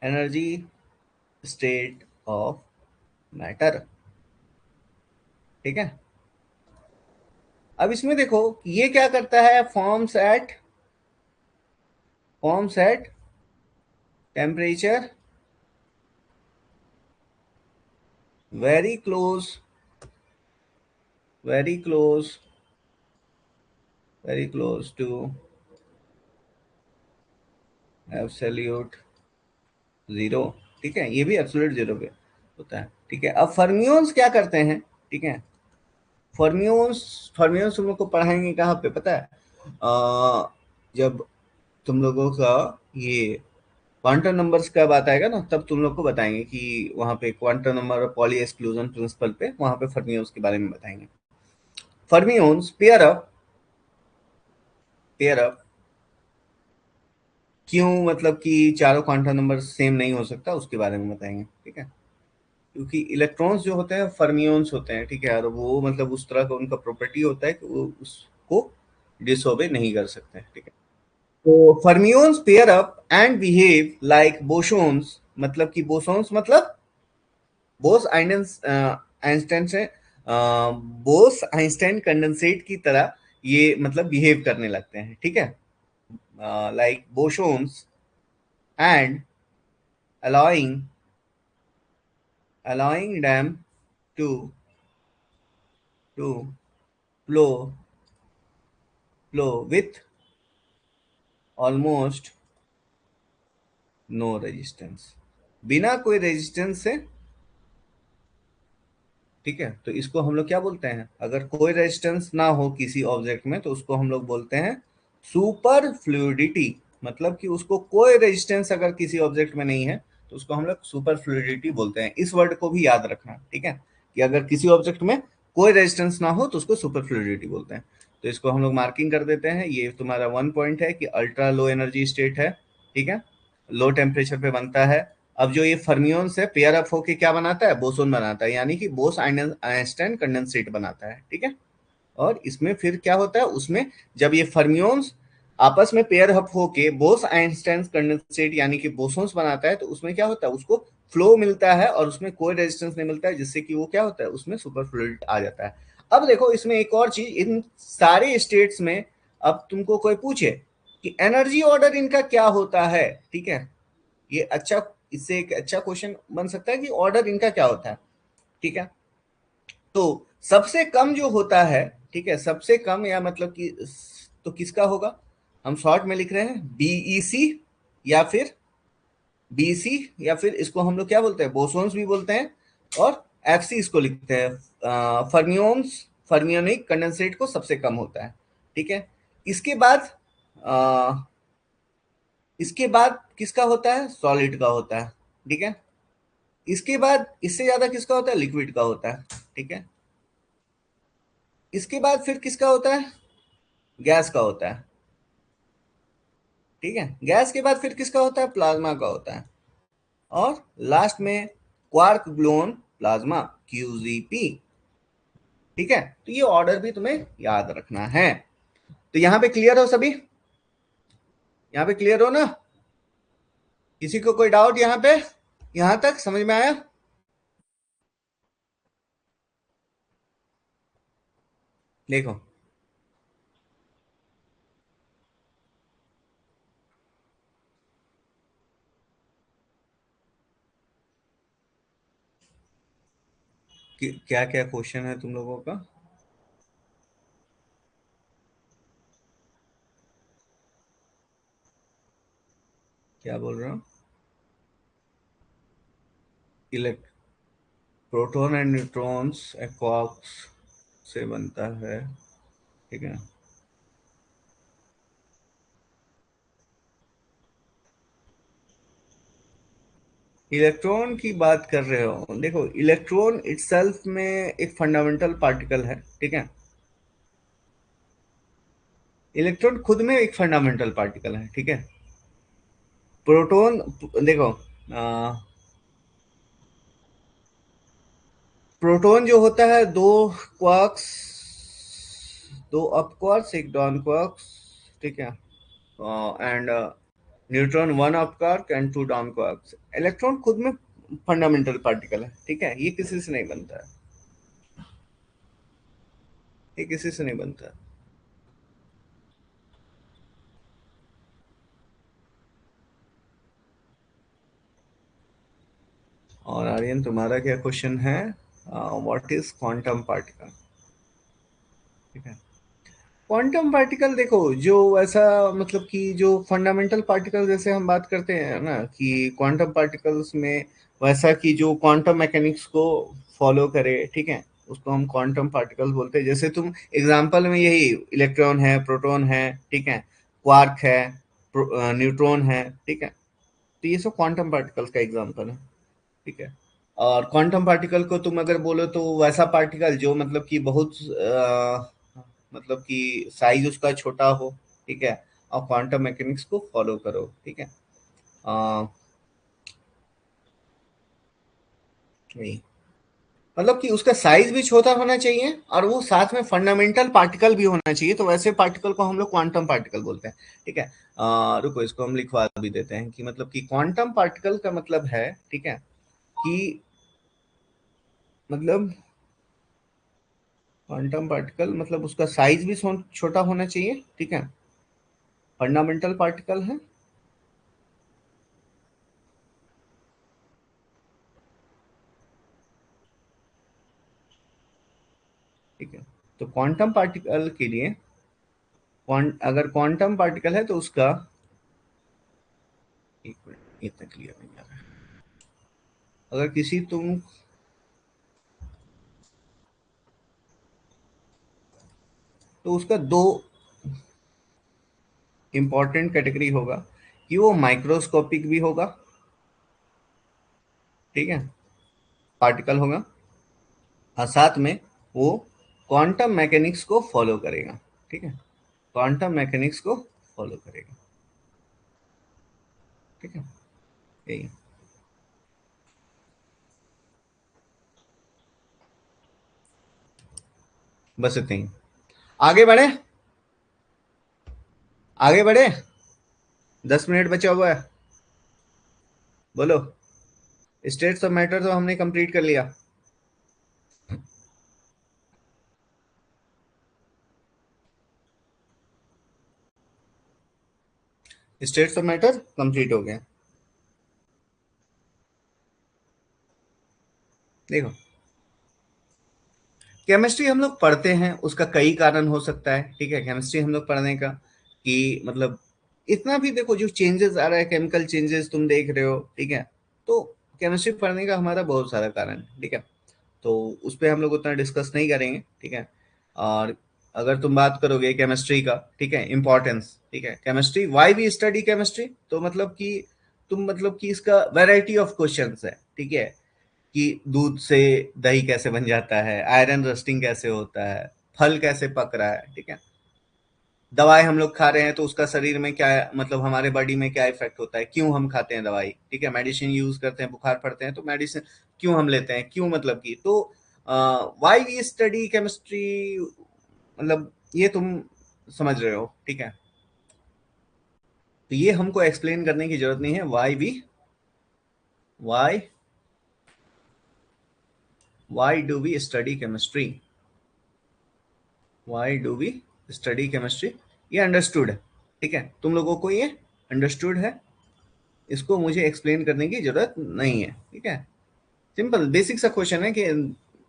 energy state of matter, ठीक है। अब इसमें देखो ये क्या करता है, forms at temperature very close very close very close to absolute zero, ठीक है, ये भी एब्सोल्यूट जीरो पे होता है, ठीक है। अब फर्मियोन्स क्या करते हैं, ठीक है, फर्मियोन्स फर्मियोन्स तुम लोग को पढ़ाएंगे कहाँ पे पता है, जब तुम लोगों का ये क्वांटम नंबर्स का बात आएगा ना, तब तुम लोग को बताएंगे कि वहां पे क्वांटम नंबर और पॉली एक्सक्लूजन प्रिंसिपल पे वहां पे फर्मियोन्स के बारे में बताएंगे। फर्मियोन्स पेयर अप क्यों, मतलब कि चारों क्वांटम नंबर सेम नहीं हो सकता, उसके बारे में बताएंगे, ठीक है। क्योंकि इलेक्ट्रॉन्स जो होते हैं फर्मियोन्स होते हैं, ठीक है, और वो मतलब उस तरह का उनका प्रॉपर्टी होता है कि वो उसको डिसओबे नहीं कर सकते, ठीक है। तो fermions pair up and behave like bosons, मतलब कि बोसोन्स मतलब बोस आइंस्टाइन से बोस आइंस्टाइन कंडेंसेट की तरह ये मतलब बिहेव करने लगते हैं, ठीक है, like bosons and allowing allowing them to flow with almost no resistance, बिना कोई रेजिस्टेंस से, ठीक है। तो इसको हम लोग क्या बोलते हैं, अगर कोई रेजिस्टेंस ना हो किसी ऑब्जेक्ट में तो उसको हम लोग बोलते हैं सुपर फ्लूइडिटी, मतलब कि उसको कोई रेजिस्टेंस अगर किसी ऑब्जेक्ट में नहीं है तो उसको हम लोग सुपर फ्लूइडिटी बोलते हैं। इस वर्ड को भी याद रखना, ठीक है, कि अगर किसी ऑब्जेक्ट में कोई रेजिस्टेंस ना हो तो उसको सुपर फ्लूइडिटी बोलते हैं। तो इसको हम लोग मार्किंग कर देते हैं, ये तुम्हारा 1 पॉइंट है कि अल्ट्रा लो एनर्जी स्टेट है, ठीक है, लो टेम्परेचर पे बनता है। अब जो ये फर्मियोन्स है पेयर अप होके क्या बनाता है, बोसोन बनाता है, यानी कि बोस आइंस्टाइन कंडेंसेट बनाता है, ठीक है। और इसमें फिर क्या होता है, उसमें जब ये फर्मियोन्स आपस में पेयर अप होके बोस आइंस्टाइन कंडेंसेट यानी कि बोसोन्स बनाता है, तो उसमें क्या होता है, उसको फ्लो मिलता है और उसमें कोई रेजिस्टेंस नहीं मिलता है, जिससे कि वो क्या होता है, उसमें सुपर फ्लूइड आ जाता है। अब देखो इसमें एक और चीज, इन सारे स्टेट्स में अब तुमको कोई पूछे कि एनर्जी ऑर्डर इनका क्या होता है, ठीक है, ये अच्छा, इससे एक अच्छा क्वेश्चन बन सकता है कि ऑर्डर इनका क्या होता है, ठीक है। तो सबसे कम जो होता है, ठीक है, सबसे कम या मतलब कि तो किसका होगा, हम शॉर्ट में लिख रहे हैं बीईसी, या फिर बीसी, या फिर इसको हम लोग क्या बोलते हैं, बोसोन्स भी बोलते हैं, और एफसी इसको लिखते हैं, फर्मियोन्स फर्मियोनिक कंडेंसेट को सबसे कम होता है, ठीक है। इसके बाद अ, इसके बाद किसका होता है, सॉलिड का होता है, ठीक है। इसके बाद इससे ज्यादा किसका होता है, लिक्विड का होता है, ठीक है। इसके बाद फिर किसका होता है, गैस का होता है, ठीक है। गैस के बाद फिर किसका होता है, प्लाज्मा का होता है, और लास्ट में क्वार्क ग्लून प्लाज्मा क्यूजीपी, ठीक है। तो ये ऑर्डर भी तुम्हें याद रखना है। तो यहां पे क्लियर हो सभी, यहां पे क्लियर हो ना, किसी को कोई डाउट यहां पे, यहां तक समझ में आया, देखो क्या क्या क्वेश्चन है तुम लोगों का, क्या बोल रहा हूँ, elect proton and neutrons quarks से बनता है, ठीक है। इलेक्ट्रॉन की बात कर रहे हो, देखो इलेक्ट्रॉन इटसेल्फ में एक फंडामेंटल पार्टिकल है, ठीक है। इलेक्ट्रॉन खुद में एक फंडामेंटल पार्टिकल है, ठीक है। प्रोटॉन, देखो, प्रोटॉन जो होता है दो क्वार्क्स, दो अप क्वार्क्स एक डाउन क्वार्क्स, ठीक है। And neutron one up quark and two down quarks. Electron खुद में फंडामेंटल पार्टिकल है, ठीक है, ये किसी से नहीं बनता है, ये किसी से नहीं बनता है। और आर्यन, तुम्हारा क्या क्वेश्चन है? What is quantum particle? ठीक है। क्वांटम पार्टिकल, देखो, जो ऐसा मतलब कि जो फंडामेंटल पार्टिकल जैसे हम बात करते हैं ना कि क्वांटम पार्टिकल्स में वैसा कि जो क्वांटम मैकेनिक्स को फॉलो करे, ठीक है, उसको हम क्वांटम पार्टिकल बोलते हैं। जैसे तुम एग्जांपल में यही इलेक्ट्रॉन है, प्रोटॉन है, ठीक है, क्वार्क है, न्यूट्रॉन है, ठीक है, तो ये सब क्वांटम पार्टिकल्स का एग्जांपल है, ठीक है। और क्वांटम पार्टिकल को तुम अगर बोलो तो वैसा पार्टिकल जो मतलब कि बहुत मतलब कि साइज उसका छोटा हो, ठीक है, और क्वांटम मैकेनिक्स को फॉलो करो, ठीक है। अ, नहीं, मतलब कि उसका साइज भी छोटा होना चाहिए और वो साथ में फंडामेंटल पार्टिकल भी होना चाहिए, तो वैसे पार्टिकल को हम लोग क्वांटम पार्टिकल बोलते हैं, ठीक है। रुको, इसको हम लिखवा भी देते हैं कि मतलब कि क्वांटम पार्टिकल का मतलब है, ठीक है, कि मतलब क्वांटम पार्टिकल मतलब उसका साइज भी छोटा होना चाहिए, ठीक है, फंडामेंटल पार्टिकल है, ठीक है। तो क्वांटम पार्टिकल के लिए अगर क्वांटम पार्टिकल है तो उसका, एक मिनट, इतना क्लियर नहीं आ रहा है। अगर किसी तुम, तो उसका दो इंपॉर्टेंट कैटेगरी होगा कि वो माइक्रोस्कोपिक भी होगा, ठीक है, पार्टिकल होगा, और साथ में वो क्वांटम मैकेनिक्स को फॉलो करेगा, ठीक है, क्वांटम मैकेनिक्स को फॉलो करेगा, ठीक है, यही है। बस इतना ही। आगे बढ़े, आगे बढ़े, 10 मिनट बचा हुआ है, बोलो। स्टेट्स ऑफ मैटर तो हमने कंप्लीट कर लिया। स्टेट्स ऑफ मैटर कंप्लीट हो गए। देखो, केमिस्ट्री हम लोग पढ़ते हैं, उसका कई कारण हो सकता है, ठीक है, केमिस्ट्री हम लोग पढ़ने का कि मतलब इतना भी देखो जो चेंजेस आ रहा है, केमिकल चेंजेस तुम देख रहे हो, ठीक है, तो केमिस्ट्री पढ़ने का हमारा बहुत सारा कारण है, ठीक है, तो उस पर हम लोग उतना डिस्कस नहीं करेंगे, ठीक है। और अगर तुम बात करोगे केमिस्ट्री का, ठीक है, इम्पोर्टेंस, ठीक है, chemistry, why we study chemistry, तो मतलब कि तुम मतलब कि इसका वैरायटी ऑफ क्वेश्चंस है, ठीक है, कि दूध से दही कैसे बन जाता है, आयरन रस्टिंग कैसे होता है, फल कैसे पक रहा है, ठीक है, दवाई हम लोग खा रहे हैं तो उसका शरीर में क्या मतलब हमारे बॉडी में क्या इफेक्ट होता है, क्यों हम खाते हैं दवाई, ठीक है, मेडिसिन यूज करते हैं, बुखार पड़ते हैं तो मेडिसिन क्यों हम लेते हैं, क्यों मतलब कि, तो वाई वी स्टडी केमिस्ट्री, मतलब ये तुम समझ रहे हो, ठीक है, तो ये हमको एक्सप्लेन करने की जरूरत नहीं है, why why do we study chemistry, why do we study chemistry, ये अंडरस्टूड है, ठीक है, तुम लोगों को ये अंडरस्टूड है, इसको मुझे एक्सप्लेन करने की जरूरत नहीं है, ठीक है। सिंपल बेसिक सा क्वेश्चन है कि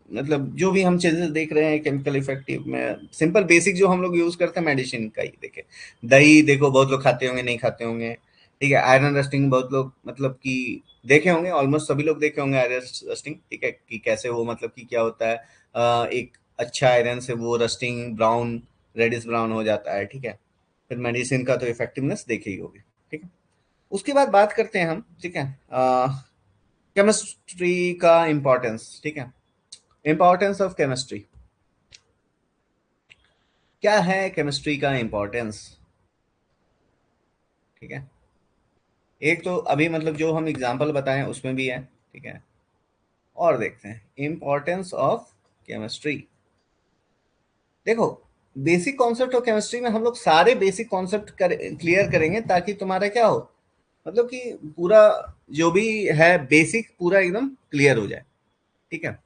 मतलब जो भी हम चीजें देख रहे हैं केमिकल इफेक्टिव में, सिंपल बेसिक जो हम लोग यूज करते हैं मेडिसिन का ही देखे, दही देखो बहुत लोग खाते होंगे, नहीं खाते होंगे, ठीक है, आयरन रस्टिंग बहुत लोग मतलब कि देखे होंगे, ऑलमोस्ट सभी लोग देखे होंगे आयरन रस्टिंग, ठीक है, कि कैसे वो मतलब कि क्या होता है, एक अच्छा आयरन से वो रस्टिंग ब्राउन, रेडिश ब्राउन हो जाता है, ठीक है, फिर मेडिसिन का तो इफेक्टिवनेस देखी ही होगी, ठीक है। उसके बाद बात करते हैं हम, ठीक है, केमिस्ट्री का इम्पोर्टेंस, ठीक है, इम्पोर्टेंस ऑफ केमिस्ट्री। क्या है केमिस्ट्री का इंपॉर्टेंस, ठीक है। एक तो अभी मतलब जो हम एग्जांपल बताएं उसमें भी है, ठीक है। और देखते हैं इंपॉर्टेंस ऑफ केमिस्ट्री। देखो, बेसिक कॉन्सेप्ट ऑफ केमिस्ट्री में हम लोग सारे बेसिक कॉन्सेप्ट क्लियर करेंगे ताकि तुम्हारा क्या हो, मतलब कि पूरा जो भी है बेसिक पूरा एकदम क्लियर हो जाए, ठीक है।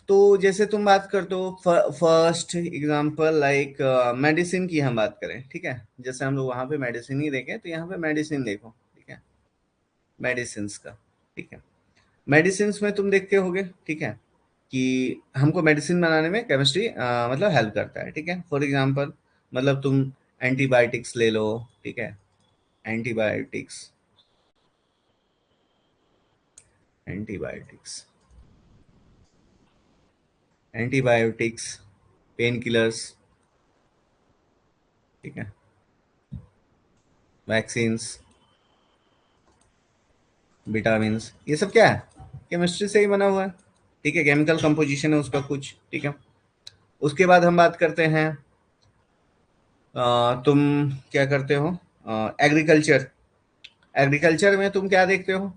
तो जैसे तुम बात करते हो, फर्स्ट एग्जांपल लाइक मेडिसिन की हम बात करें, ठीक है। जैसे हम लोग वहां पे मेडिसिन ही देखें तो यहाँ पे मेडिसिन देखो, ठीक है। मेडिसिन का, ठीक है। मेडिसिन में तुम देखते होगे, ठीक है, कि हमको मेडिसिन बनाने में केमिस्ट्री मतलब हेल्प करता है, ठीक है। फॉर एग्जांपल मतलब तुम एंटीबायोटिक्स ले लो, ठीक है। Antibiotics, antibiotics, antibiotics, pain killers, ठीक है। वैक्सीन्स, विटामिन, ये सब क्या है, केमिस्ट्री से ही बना हुआ है, ठीक है। केमिकल कंपोजिशन है उसका कुछ, ठीक है। उसके बाद हम बात करते हैं, तुम क्या करते हो, एग्रीकल्चर। एग्रीकल्चर में तुम क्या देखते हो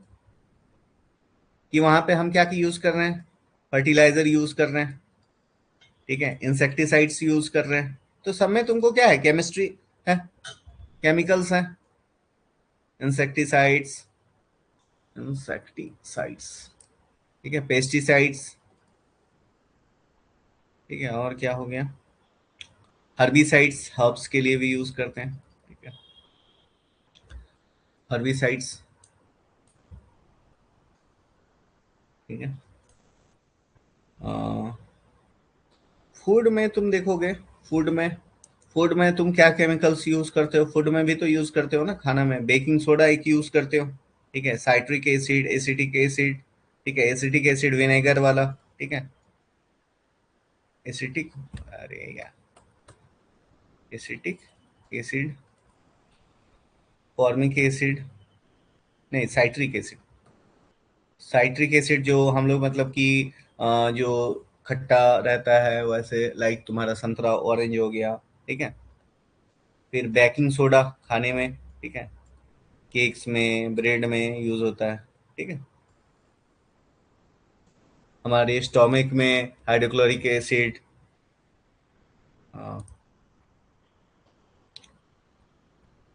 कि वहां पे हम क्या की यूज कर रहे हैं, फर्टिलाइजर यूज कर रहे हैं, ठीक है। इंसेक्टिसाइड्स यूज कर रहे हैं, तो सब में तुमको क्या है, केमिस्ट्री है, केमिकल्स हैं, इंसेक्टिसाइड्स, इंसेक्टिसाइड्स, ठीक है। पेस्टिसाइड्स, ठीक है। और क्या हो गया, हर्बिसाइड्स, हर्ब्स के लिए भी यूज करते हैं, ठीक है। हर्बिसाइड्स, ठीक है। फूड में तुम देखोगे, फूड में, फूड में तुम क्या केमिकल्स यूज करते हो, फूड में भी तो यूज करते हो ना, खाना में बेकिंग सोडा एक यूज करते हो, ठीक है। साइट्रिक एसिड, एसिटिक एसिड, ठीक है। एसिटिक एसिड विनेगर वाला, ठीक है। एसिटिक, अरे यार, एसिटिक एसिड, फॉर्मिक एसिड, नहीं साइट्रिक एसिड। साइट्रिक एसिड जो हम लोग मतलब कि जो खट्टा रहता है, वैसे लाइक तुम्हारा संतरा ऑरेंज हो गया, ठीक है। फिर बेकिंग सोडा खाने में, ठीक है, केक्स में, ब्रेड में यूज होता है, ठीक है। हमारे स्टोमिक में हाइड्रोक्लोरिक एसिड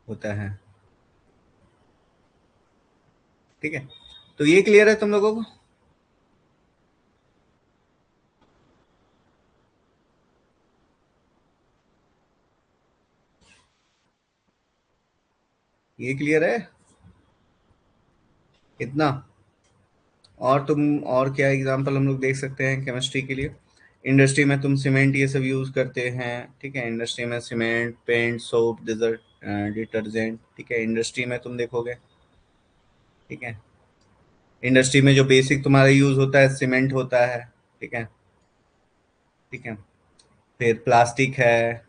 होता है, ठीक है। तो ये क्लियर है तुम लोगों को, ये क्लियर है इतना। और तुम, और क्या एग्जांपल हम लोग देख सकते हैं केमिस्ट्री के लिए, इंडस्ट्री में तुम सीमेंट ये सब यूज करते हैं, ठीक है। इंडस्ट्री में cement, paint, soap, desert, detergent, ठीक है। इंडस्ट्री में तुम देखोगे, ठीक है। इंडस्ट्री में जो बेसिक तुम्हारा यूज होता है सीमेंट होता है, ठीक है, ठीक है। फिर प्लास्टिक है,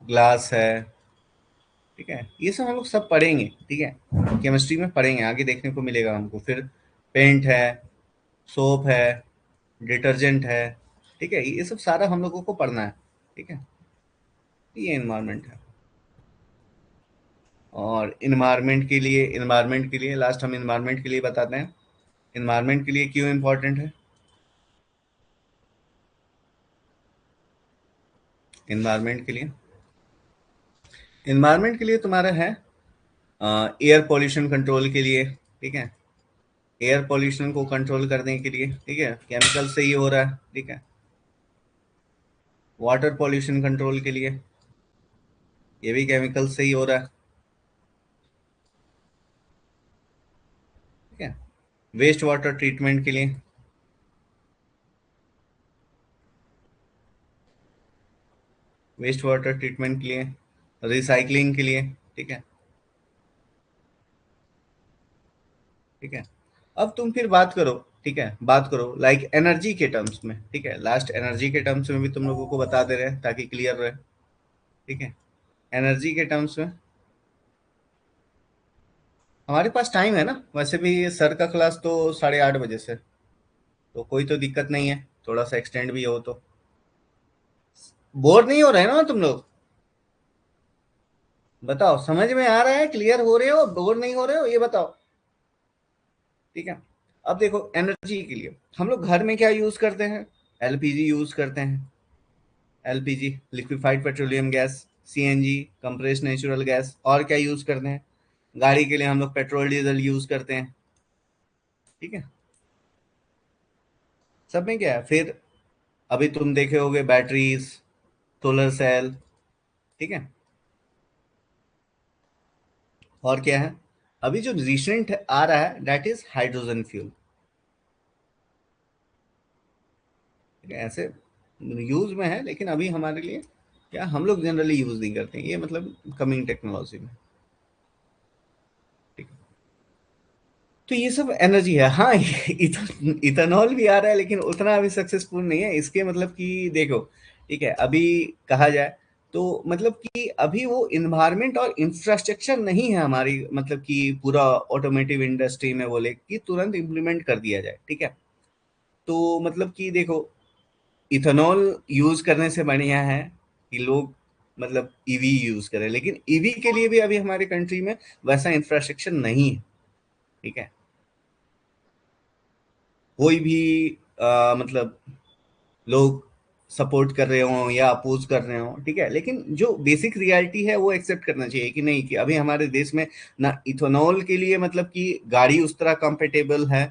ग्लास है, ठीक है। ये सब हम लोग सब पढ़ेंगे, ठीक है, केमिस्ट्री में पढ़ेंगे, आगे देखने को मिलेगा हमको। फिर पेंट है, सोप है, डिटर्जेंट है, ठीक है। ये सब सारा हम लोगों को पढ़ना है, ठीक है। ये इन्वायरमेंट है। और इन्वायरमेंट के लिए लास्ट हम इन्वायरमेंट के लिए बताते हैं, इन्वायरमेंट के लिए क्यों इम्पोर्टेंट है। इन्वायरमेंट के लिए, इन्वायरमेंट के लिए तुम्हारा है एयर पोल्यूशन कंट्रोल के लिए, ठीक है। एयर पोल्यूशन को कंट्रोल करने के लिए, ठीक है, केमिकल से ही हो रहा है, ठीक है। वाटर पोल्यूशन कंट्रोल के लिए, ये भी केमिकल से ही हो रहा है, ठीक है। वेस्ट वाटर ट्रीटमेंट के लिए, वेस्ट वाटर ट्रीटमेंट के लिए, रिसाइकलिंग के लिए, ठीक है, ठीक है। अब तुम फिर बात करो, ठीक है, बात करो लाइक एनर्जी के टर्म्स में, ठीक है। लास्ट एनर्जी के टर्म्स में भी तुम लोगों को बता दे रहे हैं ताकि क्लियर रहे, ठीक है। एनर्जी के टर्म्स में हमारे पास टाइम है ना, वैसे भी सर का क्लास तो 8:30 बजे से, तो कोई तो दिक्कत नहीं है, थोड़ा सा एक्सटेंड भी हो तो। बोर नहीं हो रहे ना तुम लोग? बताओ, समझ में आ रहा है? क्लियर हो रहे हो? बोर नहीं हो रहे हो? ये बताओ। ठीक है। अब देखो, एनर्जी के लिए हम लोग घर में क्या यूज करते हैं? एलपीजी यूज करते हैं। LPG, liquefied petroleum gas. CNG, compressed natural gas. और क्या यूज करते हैं? गाड़ी के लिए हम लोग पेट्रोल डीजल यूज करते हैं। ठीक है। सब में क्या है फिर? अभी तुम देखे होगे बैटरीज, सोलर सेल। ठीक है। और क्या है? अभी जो रिसेंट आ रहा है दैट इज हाइड्रोजन फ्यूल। ऐसे यूज में है, लेकिन अभी हमारे लिए क्या, हम लोग जनरली यूज नहीं करते हैं ये, मतलब कमिंग टेक्नोलॉजी में। ठीक है। तो ये सब एनर्जी है। हाँ, इथेनॉल भी आ रहा है, लेकिन उतना अभी सक्सेसफुल नहीं है इसके, मतलब कि देखो, ठीक है, अभी कहा जाए तो मतलब कि अभी वो इन्वायरमेंट और इंफ्रास्ट्रक्चर नहीं है हमारी, मतलब कि पूरा ऑटोमेटिव इंडस्ट्री में बोले कि तुरंत इम्प्लीमेंट कर दिया जाए। ठीक है। तो मतलब कि देखो, इथेनॉल यूज करने से बढ़िया है कि लोग मतलब ईवी यूज करें, लेकिन ईवी के लिए भी अभी हमारे कंट्री में वैसा इंफ्रास्ट्रक्चर नहीं है। ठीक है। कोई भी मतलब लोग सपोर्ट कर रहे हो या अपोज कर रहे हो, ठीक है, लेकिन जो बेसिक रियलिटी है वो एक्सेप्ट करना चाहिए कि नहीं, कि अभी हमारे देश में ना इथेनॉल के लिए मतलब कि गाड़ी उस तरह कंपेटेबल है,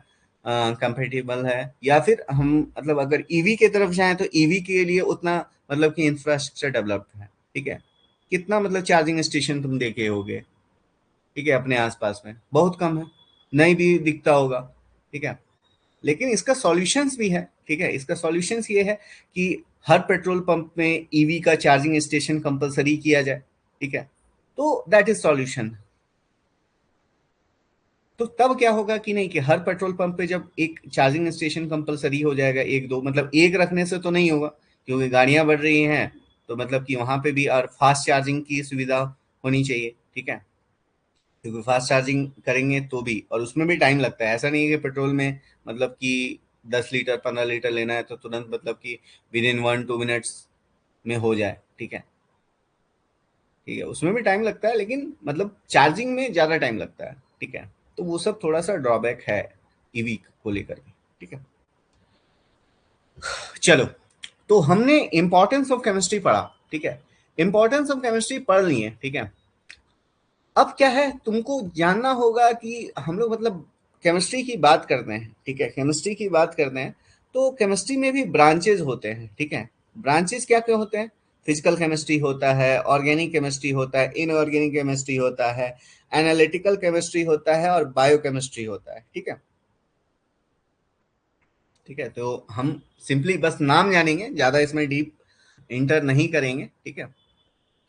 या फिर हम मतलब अगर ईवी के तरफ जाएं तो ईवी के लिए उतना मतलब कि इंफ्रास्ट्रक्चर डेवलप्ड है। ठीक है। कितना मतलब चार्जिंग स्टेशन तुम देखे होगे? ठीक है, अपने आसपास में बहुत कम है, नहीं भी दिखता होगा। ठीक है। लेकिन इसका सॉल्यूशंस भी है। ठीक है, इसका सॉल्यूशंस ये है कि हर पेट्रोल पंप में ईवी का चार्जिंग स्टेशन कंपलसरी किया जाए। ठीक है। तो दैट इज सॉल्यूशन। तो तब क्या होगा कि नहीं, कि हर पेट्रोल पंप पे जब एक चार्जिंग स्टेशन कंपलसरी हो जाएगा, एक दो, मतलब एक रखने से तो नहीं होगा, क्योंकि गाड़ियां बढ़ रही हैं, तो मतलब कि वहां पे भी और फास्ट चार्जिंग की सुविधा होनी चाहिए। ठीक है। क्योंकि फास्ट चार्जिंग करेंगे तो भी, और उसमें भी टाइम लगता है, ऐसा नहीं है कि पेट्रोल में मतलब कि 10 लीटर 15 लीटर लेना है तो तुरंत मतलब कि विद इन 1-2 मिनट्स में हो जाए। ठीक है। ठीक है, उसमें भी टाइम लगता है, लेकिन मतलब चार्जिंग में ज़्यादा टाइम लगता है। ठीक है। तो वो सब थोड़ा सा ड्रॉबैक है ईवी को लेकर के। ठीक है। चलो, तो हमने इंपॉर्टेंस ऑफ केमिस्ट्री पढ़ा। ठीक है। इंपॉर्टेंस ऑफ केमिस्ट्री पढ़ लिए। ठीक है। अब क्या है, तुमको जानना होगा कि हम लोग मतलब केमिस्ट्री की बात करते हैं। ठीक है, केमिस्ट्री की बात करते हैं तो केमिस्ट्री में भी ब्रांचेज होते हैं। ठीक है। ब्रांचेज क्या क्या होते हैं? फिजिकल केमिस्ट्री होता है, ऑर्गेनिक केमिस्ट्री होता है, इनऑर्गेनिक केमिस्ट्री होता है, एनालिटिकल केमिस्ट्री होता है, और बायोकेमिस्ट्री होता है। ठीक है। ठीक है, तो हम सिंपली बस नाम जानेंगे, ज्यादा इसमें डीप इंटर नहीं करेंगे। ठीक है।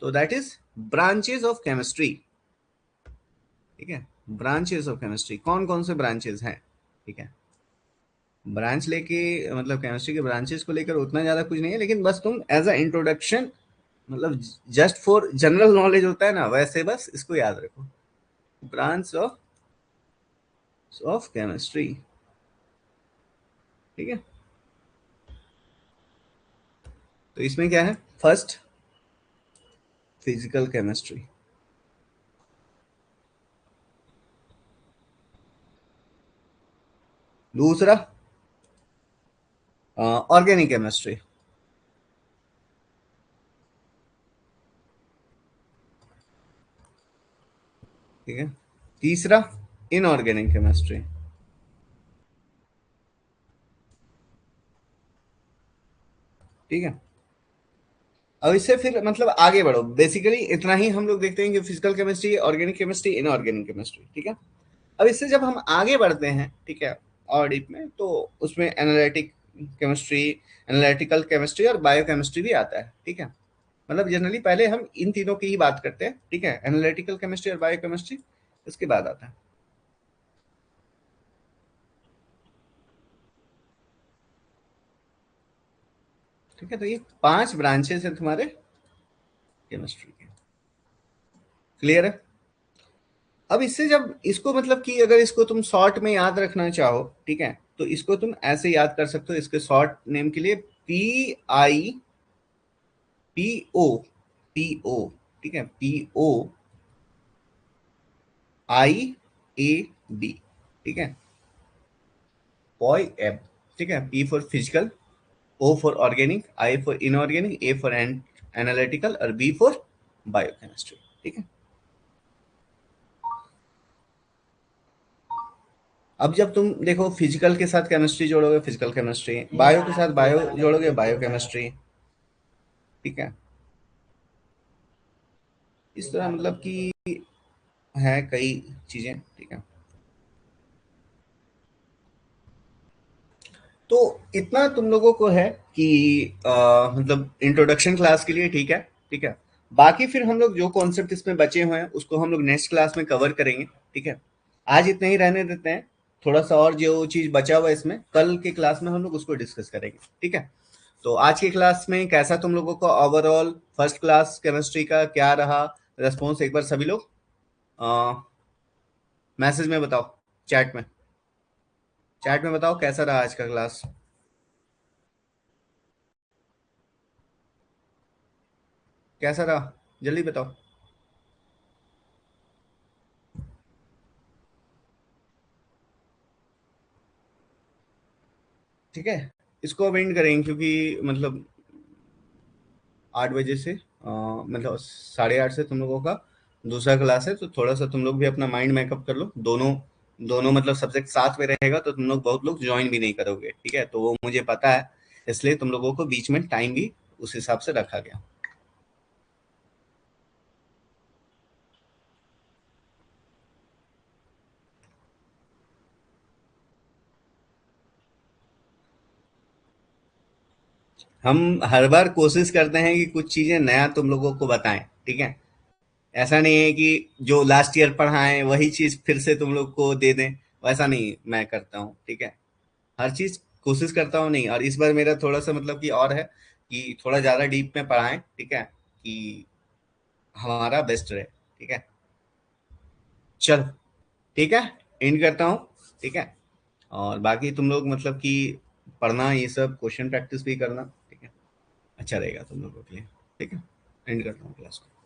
तो that is branches of chemistry. ठीक है। ब्रांचेस ऑफ केमिस्ट्री कौन कौन से ब्रांचेस हैं? ठीक है। ब्रांच लेके मतलब केमिस्ट्री के ब्रांचेस को लेकर उतना ज़्यादा कुछ नहीं है, लेकिन बस तुम एज अ इंट्रोडक्शन, मतलब जस्ट फॉर जनरल नॉलेज होता है ना, वैसे बस इसको याद रखो। Branch of chemistry. ठीक है। तो इसमें क्या है? First, physical chemistry. दूसरा, ऑर्गेनिक केमिस्ट्री। ठीक है। तीसरा, इनऑर्गेनिक केमिस्ट्री। ठीक है। अब इससे फिर मतलब आगे बढ़ो, बेसिकली इतना ही हम लोग देखते हैं कि physical chemistry, organic chemistry, inorganic chemistry. ठीक है। अब इससे जब हम आगे बढ़ते हैं, ठीक है, और डीप में, तो उसमें एनालिटिक केमिस्ट्री, एनालिटिकल केमिस्ट्री और बायोकेमिस्ट्री भी आता है। ठीक है। मतलब जनरली पहले हम इन तीनों की ही बात करते हैं। ठीक है, एनालिटिकल केमिस्ट्री और बायोकेमिस्ट्री इसके बाद आता है। ठीक है। तो ये 5 ब्रांचेस हैं तुम्हारे केमिस्ट्री के। क्लियर है? अब इससे जब इसको मतलब कि अगर इसको तुम शॉर्ट में याद रखना चाहो, ठीक है, तो इसको तुम ऐसे याद कर सकते हो, इसके शॉर्ट नेम के लिए PI PO, PO, ठीक है, POIAB, ठीक है, POIAB, ठीक है, P for physical, O for organic, I for inorganic, A for analytical और B फॉर बायोकेमिस्ट्री, ठीक है। अब जब तुम देखो फिजिकल के साथ केमिस्ट्री जोड़ोगे फिजिकल केमिस्ट्री, बायो के साथ बायो जोड़ोगे बायोकेमिस्ट्री, ठीक है। इस तरह मतलब कि है कई चीजें, ठीक है। तो इतना तुम लोगों को है कि मतलब इंट्रोडक्शन क्लास के लिए, ठीक है, ठीक है। बाकी फिर हम लोग जो कॉन्सेप्ट इसमें बचे हुए हैं उसको हम लोग नेक्स्ट क्लास में कवर करेंगे, ठीक है। आज इतना ही रहने देते हैं, थोड़ा सा और जो चीज बचा हुआ है इसमें कल के क्लास में हम लोग उसको डिस्कस करेंगे, ठीक है। तो आज की क्लास में कैसा तुम लोगों को ओवरऑल फर्स्ट क्लास केमिस्ट्री का क्या रहा रेस्पॉन्स, एक बार सभी लोग मैसेज में बताओ, चैट में, चैट में बताओ कैसा रहा आज का क्लास, कैसा रहा, जल्दी बताओ। ठीक है, इसको अब एंड करेंगे क्योंकि मतलब 8 बजे से मतलब 8:30 से तुम लोगों का दूसरा क्लास है, तो थोड़ा सा तुम लोग भी अपना माइंड मेकअप कर लो। दोनों दोनों मतलब सब्जेक्ट साथ में रहेगा तो तुम लोग बहुत लोग ज्वाइन भी नहीं करोगे, ठीक है, तो वो मुझे पता है, इसलिए तुम लोगों को बीच में टाइम भी उस हिसाब से रखा गया। हम हर बार कोशिश करते हैं कि कुछ चीजें नया तुम लोगों को बताएं, ठीक है। ऐसा नहीं है कि जो लास्ट ईयर पढ़ाएं वही चीज फिर से तुम लोग को दे दें, वैसा नहीं मैं करता हूँ, ठीक है। हर चीज कोशिश करता हूँ, नहीं, और इस बार मेरा थोड़ा सा मतलब कि और है कि थोड़ा ज्यादा डीप में पढ़ाएं, ठीक है, कि हमारा बेस्ट रहे, ठीक है। चल, ठीक है, एंड करता हूँ, ठीक है। और बाकी तुम लोग मतलब कि पढ़ना, ये सब क्वेश्चन प्रैक्टिस भी करना, ठीक है, अच्छा रहेगा तुम लोगों के लिए, ठीक है। एंड करता हूँ क्लास को।